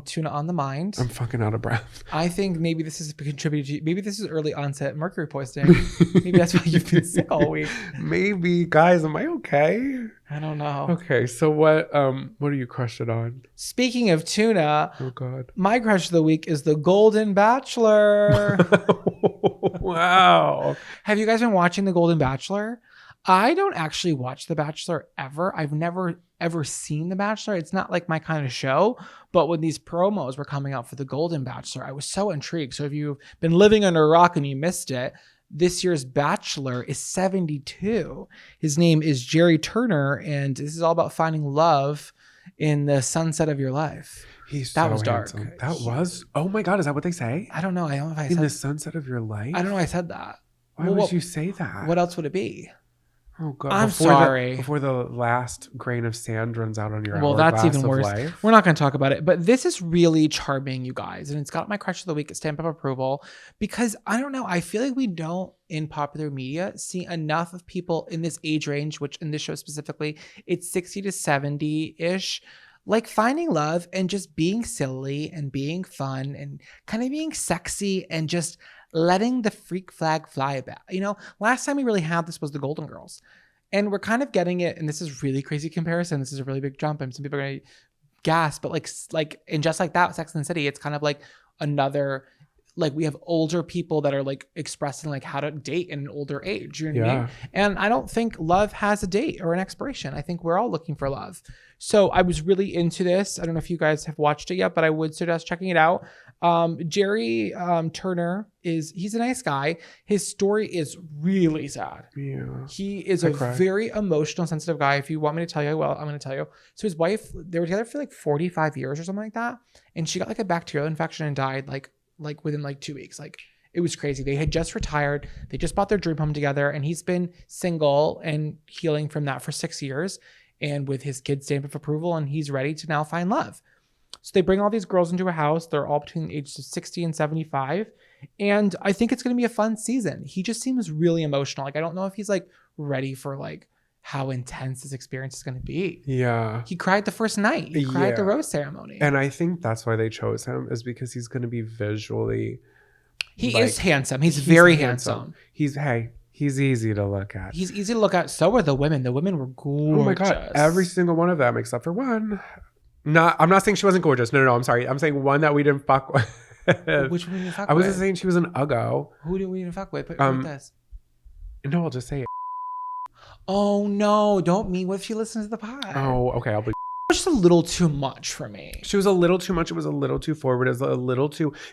[SPEAKER 2] tuna on the mind.
[SPEAKER 1] I'm fucking out of breath.
[SPEAKER 2] I think maybe this is contributed to, maybe this is early onset mercury poisoning. Maybe that's why you've been sick all week.
[SPEAKER 1] Maybe. Guys, am I okay?
[SPEAKER 2] I don't know.
[SPEAKER 1] Okay, so what are you crushing on?
[SPEAKER 2] Speaking of tuna,
[SPEAKER 1] Oh God.
[SPEAKER 2] my crush of the week is the Golden Bachelor.
[SPEAKER 1] Wow.
[SPEAKER 2] Have you guys been watching the Golden Bachelor? I don't actually watch The Bachelor ever. I've never ever seen The Bachelor. It's not like my kind of show. But when these promos were coming out for the Golden Bachelor, I was so intrigued. So if you've been living under a rock and you missed it, this year's Bachelor is 72. His name is Jerry Turner, and this is all about finding love in the sunset of your life.
[SPEAKER 1] That
[SPEAKER 2] was dark.
[SPEAKER 1] handsome. That was. Oh my God, is that what they say?
[SPEAKER 2] I don't know. I don't know if I
[SPEAKER 1] In
[SPEAKER 2] said
[SPEAKER 1] the sunset of your life?
[SPEAKER 2] I don't know if I said that.
[SPEAKER 1] Why would you say that?
[SPEAKER 2] What else would it be?
[SPEAKER 1] Oh God!
[SPEAKER 2] I'm sorry.
[SPEAKER 1] Before the last grain of sand runs out on your
[SPEAKER 2] well, that's even
[SPEAKER 1] of
[SPEAKER 2] worse.
[SPEAKER 1] life.
[SPEAKER 2] We're not going to talk about it, but this is really charming, you guys, and it's got my crush of the week stamp of approval because I don't know. I feel like we don't in popular media see enough of people in this age range, which in this show specifically, it's 60 to 70 ish. Like finding love and just being silly and being fun and kind of being sexy and just letting the freak flag fly about. Last time we really had this was the Golden Girls. And we're kind of getting it, and this is really crazy comparison. This is a really big jump, and some people are going to gasp, but like, and just like that, Sex and the City, it's kind of like another Like we have older people that are like expressing like how to date in an older age. You know what I
[SPEAKER 1] Yeah.
[SPEAKER 2] mean? And I don't think love has a date or an expiration. I think we're all looking for love. So I was really into this. I don't know if you guys have watched it yet, but I would suggest checking it out. Jerry Turner he's a nice guy. His story is really sad.
[SPEAKER 1] Yeah.
[SPEAKER 2] He is
[SPEAKER 1] I
[SPEAKER 2] a
[SPEAKER 1] cried.
[SPEAKER 2] very emotional, sensitive guy. If you want me to tell you, well, I'm going to tell you. So his wife, they were together for like 45 years or something like that. And she got like a bacterial infection and died like within like 2 weeks. Like it was crazy. They had just retired. They just bought their dream home together, and he's been single and healing from that for 6 years. And with his kid's stamp of approval, and he's ready to now find love. So they bring all these girls into a house. They're all between the ages of 60 and 75. And I think it's going to be a fun season. He just seems really emotional. Like, I don't know if he's like ready for like how intense this experience is going to be.
[SPEAKER 1] Yeah.
[SPEAKER 2] He cried the first night. He cried at the
[SPEAKER 1] Yeah.
[SPEAKER 2] rose ceremony.
[SPEAKER 1] And I think that's why they chose him, is because he's going to be visually.
[SPEAKER 2] He
[SPEAKER 1] like,
[SPEAKER 2] is handsome. He's very handsome.
[SPEAKER 1] He's easy to look at.
[SPEAKER 2] He's easy to look at. So are the women. The women were gorgeous.
[SPEAKER 1] Oh my God. Every single one of them except for one. I'm not saying she wasn't gorgeous. No. I'm sorry. I'm saying one that we didn't fuck with.
[SPEAKER 2] Which one did you fuck
[SPEAKER 1] I
[SPEAKER 2] with?
[SPEAKER 1] wasn't saying she was an uggo.
[SPEAKER 2] Who did we fuck with? Put with this.
[SPEAKER 1] No, I'll just say it.
[SPEAKER 2] Oh no! Don't mean. What if she listens to the pod?
[SPEAKER 1] Oh, okay. I'll be.
[SPEAKER 2] It was just a little too much for me.
[SPEAKER 1] She was a little too much. It was a little too forward. It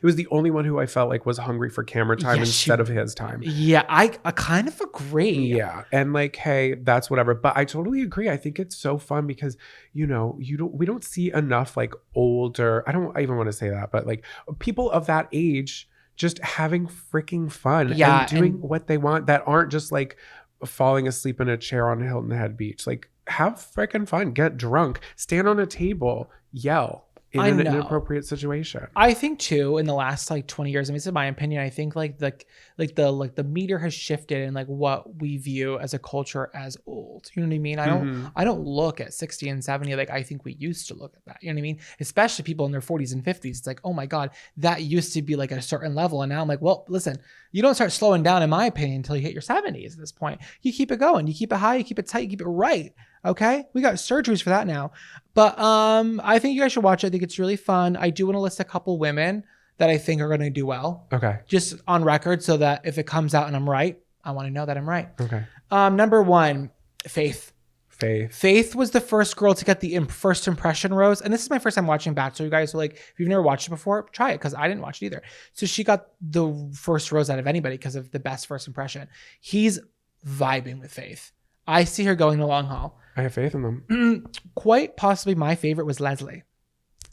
[SPEAKER 1] was the only one who I felt like was hungry for camera time
[SPEAKER 2] Yes,
[SPEAKER 1] instead of his time.
[SPEAKER 2] Yeah, I kind of agree.
[SPEAKER 1] Yeah. And like, hey, that's whatever. But I totally agree. I think it's so fun because, we don't see enough like older, I don't even want to say that, but like people of that age just having freaking fun and doing what they want that aren't just like falling asleep in a chair on Hilton Head Beach. Like, have freaking fun, get drunk, stand on a table, yell in an inappropriate situation.
[SPEAKER 2] I think too, in the last like 20 years, I mean, this is my opinion. I think the meter has shifted in like what we view as a culture as old. You know what I mean? I don't look at 60 and 70 like I think we used to look at that. You know what I mean? Especially people in their 40s and 50s. It's like, oh my God, that used to be like a certain level. And now I'm like, well, listen, you don't start slowing down, in my opinion, until you hit your 70s at this point. You keep it going, you keep it high, you keep it tight, you keep it right. Okay, we got surgeries for that now. But I think you guys should watch it. I think it's really fun. I do want to list a couple women that I think are going to do well.
[SPEAKER 1] Okay.
[SPEAKER 2] Just on record, so that if it comes out and I'm right, I want to know that I'm right.
[SPEAKER 1] Okay.
[SPEAKER 2] Number one, Faith.
[SPEAKER 1] Faith.
[SPEAKER 2] Faith was the first girl to get the first impression rose. And this is my first time watching Bachelor, you guys. So like, if you've never watched it before, try it, because I didn't watch it either. So she got the first rose out of anybody because of the best first impression. He's vibing with Faith. I see her going the long haul.
[SPEAKER 1] I have faith in them.
[SPEAKER 2] Quite possibly my favorite was Leslie.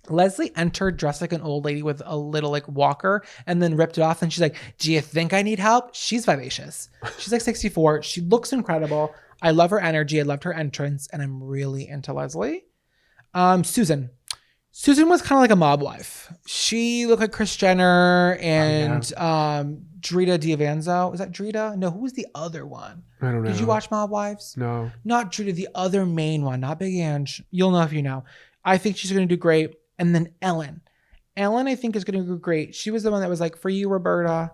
[SPEAKER 2] Leslie entered dressed like an old lady with a little like walker and then ripped it off. And she's like, do you think I need help? She's vivacious. She's like 64. She looks incredible. I love her energy. I loved her entrance. And I'm really into Leslie. Susan. Susan was kind of like a mob wife. She looked like Kris Jenner and Drita D'Avanzo. Is that Drita? No, who was the other one?
[SPEAKER 1] I don't know.
[SPEAKER 2] Did you watch Mob Wives?
[SPEAKER 1] No.
[SPEAKER 2] Not Drita, the other main one, not Big Ange. You'll know if you know. I think she's going to do great. And then Ellen. Ellen, I think, is going to do great. She was the one that was like, for you, Roberta.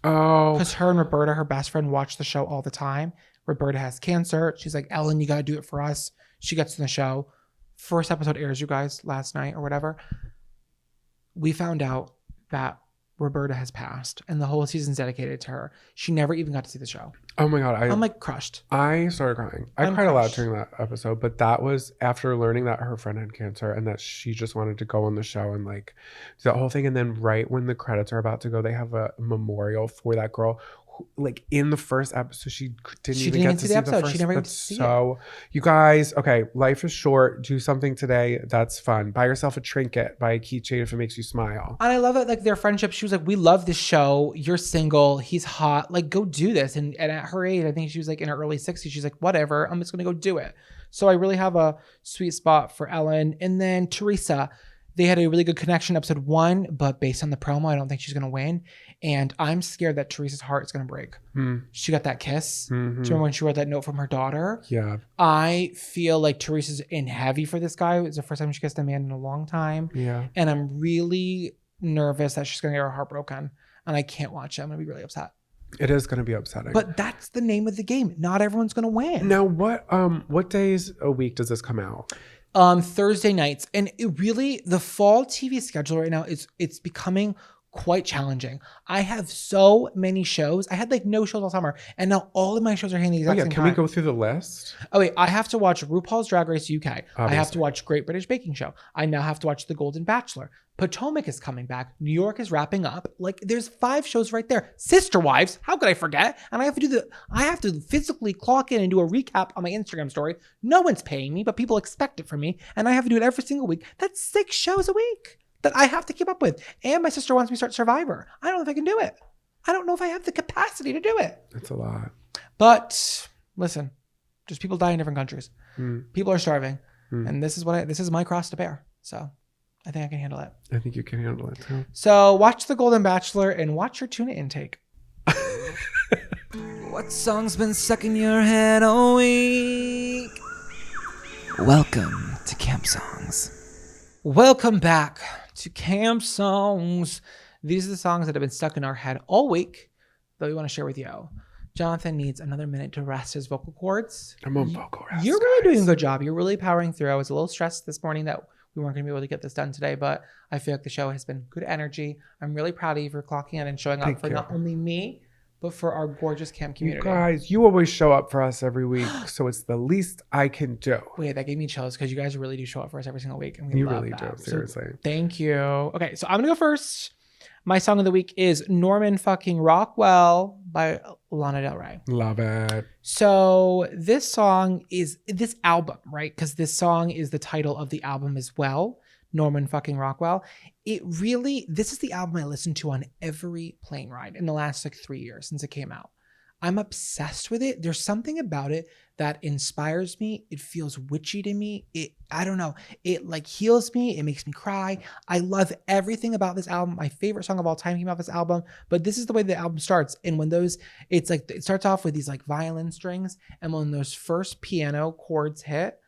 [SPEAKER 1] Oh.
[SPEAKER 2] Because her and Roberta, her best friend, watch the show all the time. Roberta has cancer. She's like, Ellen, you got to do it for us. She gets in the show. First episode airs, you guys, last night or whatever. We found out that Roberta has passed and the whole season's dedicated to her. She never even got to see the show.
[SPEAKER 1] Oh my God.
[SPEAKER 2] I'm like crushed.
[SPEAKER 1] I started crying. I cried a lot during that episode, but that was after learning that her friend had cancer and that she just wanted to go on the show and like do that whole thing. And then right when the credits are about to go, they have a memorial for that girl. Like in the first episode, she didn't even get to see the episode.
[SPEAKER 2] She never got to see
[SPEAKER 1] it. You guys, okay, life is short. Do something today that's fun. Buy yourself a trinket. Buy a keychain if it makes you smile.
[SPEAKER 2] And I love it, like their friendship. She was like, we love this show. You're single. He's hot. Like, go do this. And at her age, I think she was like in her early 60s. She's like, whatever. I'm just going to go do it. So I really have a sweet spot for Ellen. And then Teresa. They had a really good connection episode 1, but based on the promo, I don't think she's going to win. And I'm scared that Teresa's heart is going to break. She got that kiss. Do you remember when she wrote that note from her daughter?
[SPEAKER 1] Yeah.
[SPEAKER 2] I feel like Teresa's in heavy for this guy. It's the first time she kissed a man in a long time.
[SPEAKER 1] Yeah.
[SPEAKER 2] And I'm really nervous that she's going to get her heart broken. And I can't watch it. I'm going to be really upset.
[SPEAKER 1] It is going to be upsetting.
[SPEAKER 2] But that's the name of the game. Not everyone's going to win.
[SPEAKER 1] Now, what days a week does this come out?
[SPEAKER 2] Thursday nights. And it really, the fall TV schedule right now it's becoming quite challenging. I have so many shows. I had like no shows all summer, and now all of my shows are hitting the
[SPEAKER 1] Oh
[SPEAKER 2] exact
[SPEAKER 1] yeah,
[SPEAKER 2] same
[SPEAKER 1] can
[SPEAKER 2] time.
[SPEAKER 1] we go through the list?
[SPEAKER 2] Oh wait, I have to watch RuPaul's Drag Race UK. I have to
[SPEAKER 1] Obviously.
[SPEAKER 2] watch Great British Baking Show. I now have to watch The Golden Bachelor. Potomac is coming back. New York is wrapping up. Like there's 5 shows right there. Sister Wives, how could I forget? And I have to physically clock in and do a recap on my Instagram story. No one's paying me, but people expect it from me, and I have to do it every single week. That's 6 shows a week that I have to keep up with. And my sister wants me to start Survivor. I don't know if I can do it. I don't know if I have the capacity to do it.
[SPEAKER 1] It's a lot.
[SPEAKER 2] But listen, just people die in different countries.
[SPEAKER 1] Mm.
[SPEAKER 2] People are starving,
[SPEAKER 1] Mm.
[SPEAKER 2] and this is my cross to bear. So I think I can handle it.
[SPEAKER 1] I think you can handle it too.
[SPEAKER 2] So watch The Golden Bachelor and watch your tuna intake.
[SPEAKER 3] What song's been stuck in your head all week? Welcome to Camp Songs.
[SPEAKER 2] Welcome back to Camp Songs. These are the songs that have been stuck in our head all week that we want to share with you. Jonathan needs another minute to rest his vocal cords.
[SPEAKER 1] I'm on vocal rest.
[SPEAKER 2] You're really
[SPEAKER 1] guys.
[SPEAKER 2] doing a good job. You're really powering through. I was a little stressed this morning that we weren't going to be able to get this done today, but I feel like the show has been good energy. I'm really proud of you for clocking in and showing up
[SPEAKER 1] Thank
[SPEAKER 2] for
[SPEAKER 1] you.
[SPEAKER 2] not only me, but for our gorgeous camp
[SPEAKER 1] You
[SPEAKER 2] community.
[SPEAKER 1] guys, you always show up for us every week, so it's the least I can do.
[SPEAKER 2] Wait, that gave me chills because you guys really do show up for us every single week. And we
[SPEAKER 1] You
[SPEAKER 2] love
[SPEAKER 1] really
[SPEAKER 2] that.
[SPEAKER 1] do,
[SPEAKER 2] So
[SPEAKER 1] seriously.
[SPEAKER 2] thank you. Okay, so I'm going to go first. My song of the week is Norman fucking Rockwell by Lana Del Rey.
[SPEAKER 1] Love it.
[SPEAKER 2] So this song is this album, right? Because this song is the title of the album as well. Norman fucking Rockwell. This is the album I listened to on every plane ride in the last like 3 years since it came out. I'm obsessed with it. There's something about it that inspires me. It feels witchy to me. I don't know. It like heals me. It makes me cry. I love everything about this album. My favorite song of all time came off this album, but this is the way the album starts. And when it starts off with these like violin strings. And when those first piano chords hit,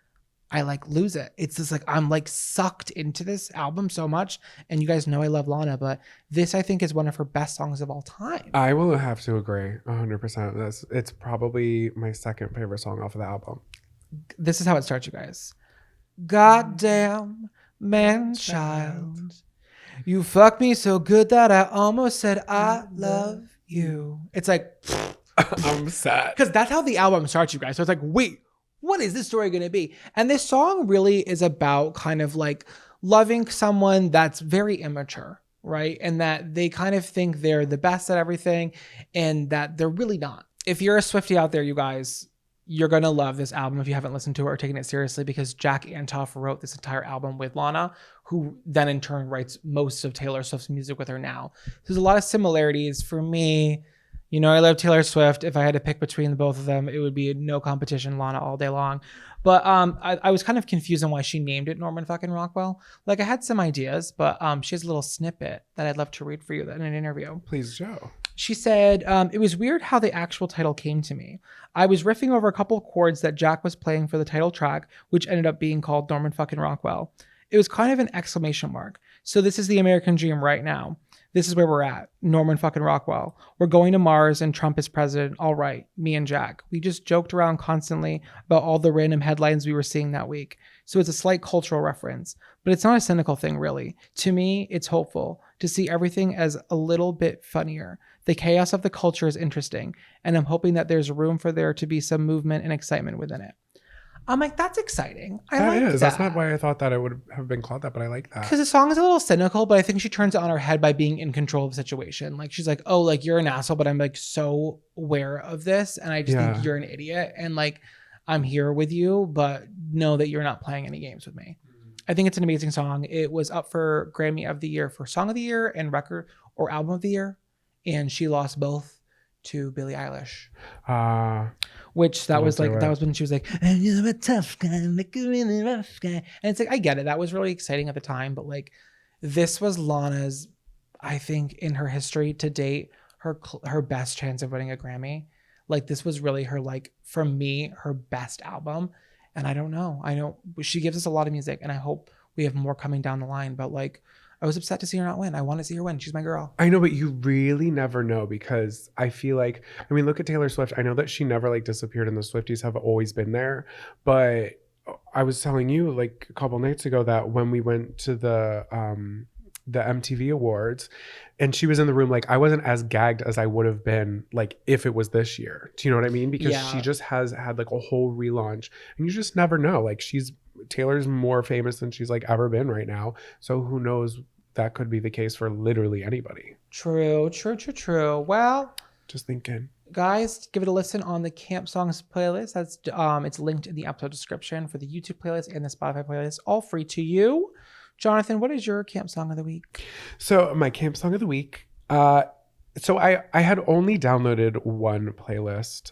[SPEAKER 2] I like lose it. It's just like I'm like sucked into this album so much. And you guys know I love Lana, but this I think is one of her best songs of all time.
[SPEAKER 1] I will have to agree 100%. It's probably my second favorite song off of the album.
[SPEAKER 2] This is how it starts, you guys. Goddamn man-child, you fucked me so good that I almost said I love you. It's like,
[SPEAKER 1] I'm sad.
[SPEAKER 2] because that's how the album starts, you guys. So it's like, wait, what is this story going to be? And this song really is about kind of like loving someone that's very immature, right? And that they kind of think they're the best at everything and that they're really not. If you're a Swiftie out there, you guys, you're going to love this album if you haven't listened to it or taken it seriously, because Jack Antonoff wrote this entire album with Lana, who then in turn writes most of Taylor Swift's music with her now. There's a lot of similarities for me. You know, I love Taylor Swift. If I had to pick between the both of them, it would be no competition, Lana all day long. But I was kind of confused on why she named it Norman fucking Rockwell. Like I had some ideas, but she has a little snippet that I'd love to read for you in an interview.
[SPEAKER 1] Please, Joe.
[SPEAKER 2] She said, it was weird how the actual title came to me. I was riffing over a couple of chords that Jack was playing for the title track, which ended up being called Norman fucking Rockwell. It was kind of an exclamation mark. So this is the American dream right now. This is where we're at. Norman fucking Rockwell. We're going to Mars and Trump is president. All right, me and Jack. We just joked around constantly about all the random headlines we were seeing that week. So it's a slight cultural reference, but it's not a cynical thing really. To me, it's hopeful to see everything as a little bit funnier. The chaos of the culture is interesting, and I'm hoping that there's room for there to be some movement and excitement within it. I'm like, that's exciting.
[SPEAKER 1] That's not why I thought that it would have been called that, but I like that.
[SPEAKER 2] Because the song is a little cynical, but I think she turns it on her head by being in control of the situation. Like she's like, oh, like you're an asshole, but I'm like so aware of this, and I just think you're an idiot, and like I'm here with you, but know that you're not playing any games with me. I think it's an amazing song. It was up for Grammy of the Year for Song of the Year and Record or Album of the Year, and she lost both to Billie Eilish. Which that was when she was like, and you're a tough guy, like a really rough guy. And it's like, I get it. That was really exciting at the time, but like this was Lana's, I think in her history to date, her best chance of winning a Grammy. Like this was really her, like for me, her best album. And I don't know. She gives us a lot of music and I hope we have more coming down the line, but like, I was upset to see her not win. I want to see her win. She's my girl.
[SPEAKER 1] I know, but you really never know because I feel like, I mean, look at Taylor Swift. I know that she never like disappeared and the Swifties have always been there. But I was telling you like a couple nights ago that when we went to the the MTV Awards, and she was in the room. Like, I wasn't as gagged as I would have been, like, if it was this year. Do you know what I mean? Because she just has had like a whole relaunch, and you just never know. Like, Taylor's more famous than she's like ever been right now. So who knows? That could be the case for literally anybody.
[SPEAKER 2] True. Well,
[SPEAKER 1] Just thinking.
[SPEAKER 2] Guys, give it a listen on the Camp Songs playlist. That's it's linked in the episode description for the YouTube playlist and the Spotify playlist, all free to you. Jonathan, what is your camp song of the week?
[SPEAKER 1] So my camp song of the week. So I had only downloaded one playlist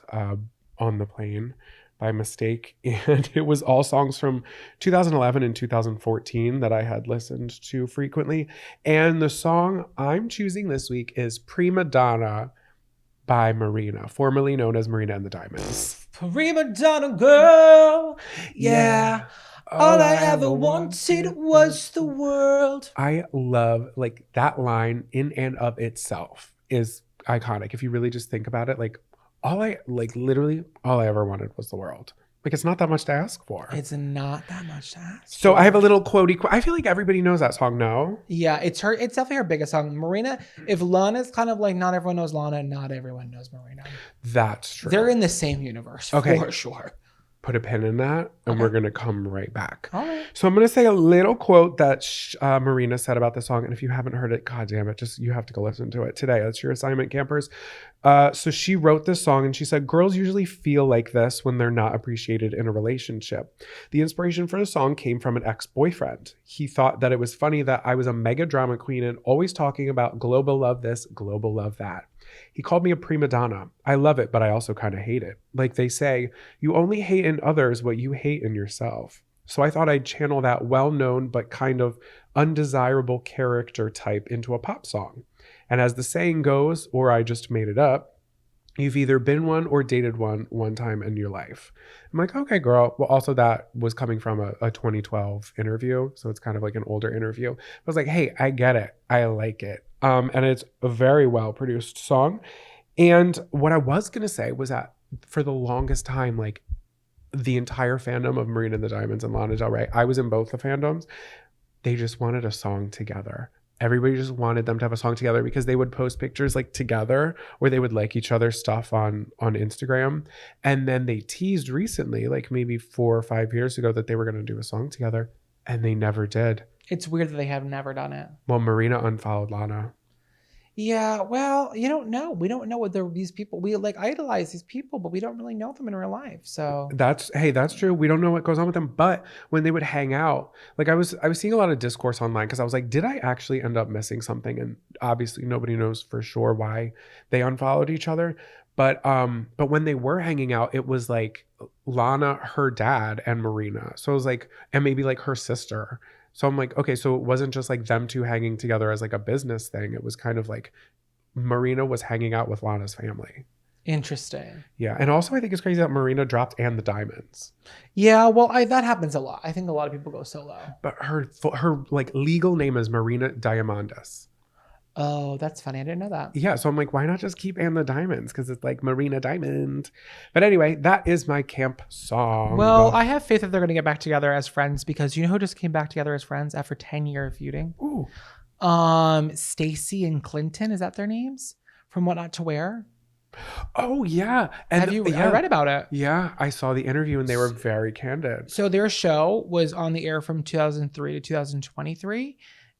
[SPEAKER 1] on the plane by mistake, and it was all songs from 2011 and 2014 that I had listened to frequently. And the song I'm choosing this week is Prima Donna by Marina, formerly known as Marina and the Diamonds.
[SPEAKER 2] Prima Donna girl, yeah. All I ever wanted was the world.
[SPEAKER 1] I love, like, that line in and of itself is iconic. If you really just think about it, like, literally all I ever wanted was the world. Like, it's not that much to ask for.
[SPEAKER 2] It's not that much to ask.
[SPEAKER 1] So I have a little quotey. I feel like everybody knows that song, no?
[SPEAKER 2] Yeah, it's definitely her biggest song. Marina, if Lana's kind of like not everyone knows Lana, not everyone knows Marina.
[SPEAKER 1] That's true.
[SPEAKER 2] They're in the same universe,
[SPEAKER 1] Okay.
[SPEAKER 2] for sure.
[SPEAKER 1] Put a pin in that, and we're going to come right back.
[SPEAKER 2] All right.
[SPEAKER 1] So I'm going to say a little quote that Marina said about the song. And if you haven't heard it, God damn it, you have to go listen to it today. That's your assignment, campers. So she wrote this song, and she said, girls usually feel like this when they're not appreciated in a relationship. The inspiration for the song came from an ex-boyfriend. He thought that it was funny that I was a mega drama queen and always talking about global love this, global love that. He called me a prima donna. I love it, but I also kind of hate it. Like they say, you only hate in others what you hate in yourself. So I thought I'd channel that well-known but kind of undesirable character type into a pop song. And as the saying goes, or I just made it up, you've either been one or dated one time in your life. I'm like, okay, girl. Well, also that was coming from a 2012 interview. So it's kind of like an older interview. I was like, hey, I get it. I like it. And it's a very well produced song. And what I was going to say was that for the longest time, like the entire fandom of Marina and the Diamonds and Lana Del Rey, I was in both the fandoms. They just wanted a song together. Everybody just wanted them to have a song together because they would post pictures like together, or they would like each other's stuff on Instagram. And then they teased recently, like maybe 4 or 5 years ago, that they were going to do a song together, and they never did.
[SPEAKER 2] It's weird that they have never done it.
[SPEAKER 1] Well, Marina unfollowed Lana.
[SPEAKER 2] Yeah, well, you don't know. We don't know what these people. We like idolize these people, but we don't really know them in real life. So
[SPEAKER 1] that's true. We don't know what goes on with them. But when they would hang out, like I was seeing a lot of discourse online because I was like, did I actually end up missing something? And obviously nobody knows for sure why they unfollowed each other. But when they were hanging out, it was like Lana, her dad, and Marina. So it was like, and maybe like her sister. So I'm like, okay, so it wasn't just like them two hanging together as like a business thing. It was kind of like Marina was hanging out with Lana's family.
[SPEAKER 2] Interesting.
[SPEAKER 1] Yeah. And also I think it's crazy that Marina dropped And the Diamonds.
[SPEAKER 2] Yeah, well, that happens a lot. I think a lot of people go solo.
[SPEAKER 1] But her like legal name is Marina Diamandis.
[SPEAKER 2] Oh, that's funny. I didn't know that.
[SPEAKER 1] Yeah, so I'm like, why not just keep And the Diamonds? Because it's like Marina Diamond. But anyway, that is my camp song.
[SPEAKER 2] Well, I have faith that they're going to get back together as friends because you know who just came back together as friends after 10-year feuding?
[SPEAKER 1] Ooh.
[SPEAKER 2] Stacey and Clinton, is that their names? From What Not to Wear?
[SPEAKER 1] Oh, yeah. And
[SPEAKER 2] Have you? I read about it.
[SPEAKER 1] Yeah, I saw the interview and they were very candid.
[SPEAKER 2] So their show was on the air from 2003 to 2023.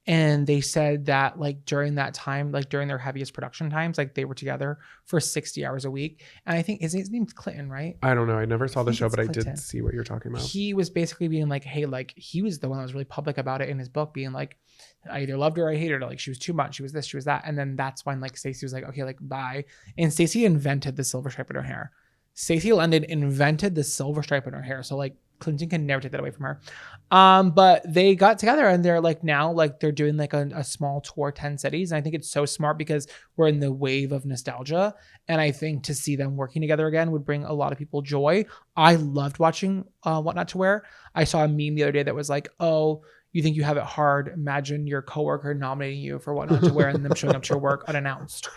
[SPEAKER 2] And they said that like during that time, like during their heaviest production times, like they were together for 60 hours a week. And I think his name's Clinton, right?
[SPEAKER 1] I don't know. I never saw the show, but
[SPEAKER 2] Clinton.
[SPEAKER 1] I did see what you're talking about.
[SPEAKER 2] He was basically being like, hey, like he was the one that was really public about it in his book, being like, I either loved her or I hated her. Like she was too much. She was this, she was that. And then that's when like Stacey was like, okay, like bye. And Stacey invented the silver stripe in her hair. Stacey London invented the silver stripe in her hair. So like Clinton can never take that away from her. But they got together and they're like now like they're doing like a small tour, 10 cities. And I think it's so smart because we're in the wave of nostalgia. And I think to see them working together again would bring a lot of people joy. I loved watching What Not to Wear. I saw a meme the other day that was like, oh, you think you have it hard? Imagine your coworker nominating you for What Not to Wear and them showing up to your work unannounced.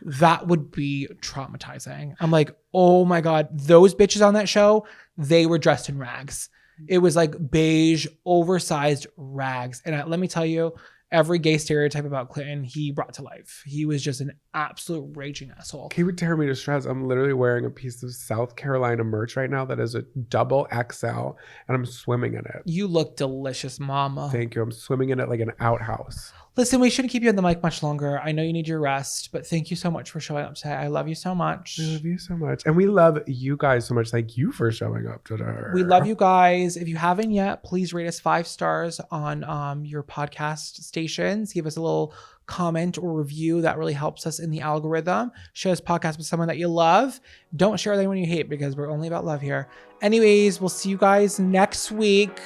[SPEAKER 2] That would be traumatizing. I'm like, oh my God, those bitches on that show, they were dressed in rags. It was like beige, oversized rags. And let me tell you, every gay stereotype about Clinton, he brought to life. He was just an absolute raging asshole.
[SPEAKER 1] He would tear me to shreds. I'm literally wearing a piece of South Carolina merch right now that is a double XL, and I'm swimming in it.
[SPEAKER 2] You look delicious, mama.
[SPEAKER 1] Thank you. I'm swimming in it like an outhouse.
[SPEAKER 2] Listen, we shouldn't keep you on the mic much longer. I know you need your rest, but thank you so much for showing up today. I love you so much.
[SPEAKER 1] I love you so much. And we love you guys so much. Thank you for showing up today.
[SPEAKER 2] We love you guys. If you haven't yet, please rate us 5 stars on your podcast stations. Give us a little comment or review. That really helps us in the algorithm. Share this podcast with someone that you love. Don't share with anyone you hate, because we're only about love here. Anyways, we'll see you guys next week.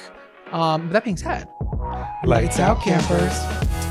[SPEAKER 2] With that being said, lights out, campers.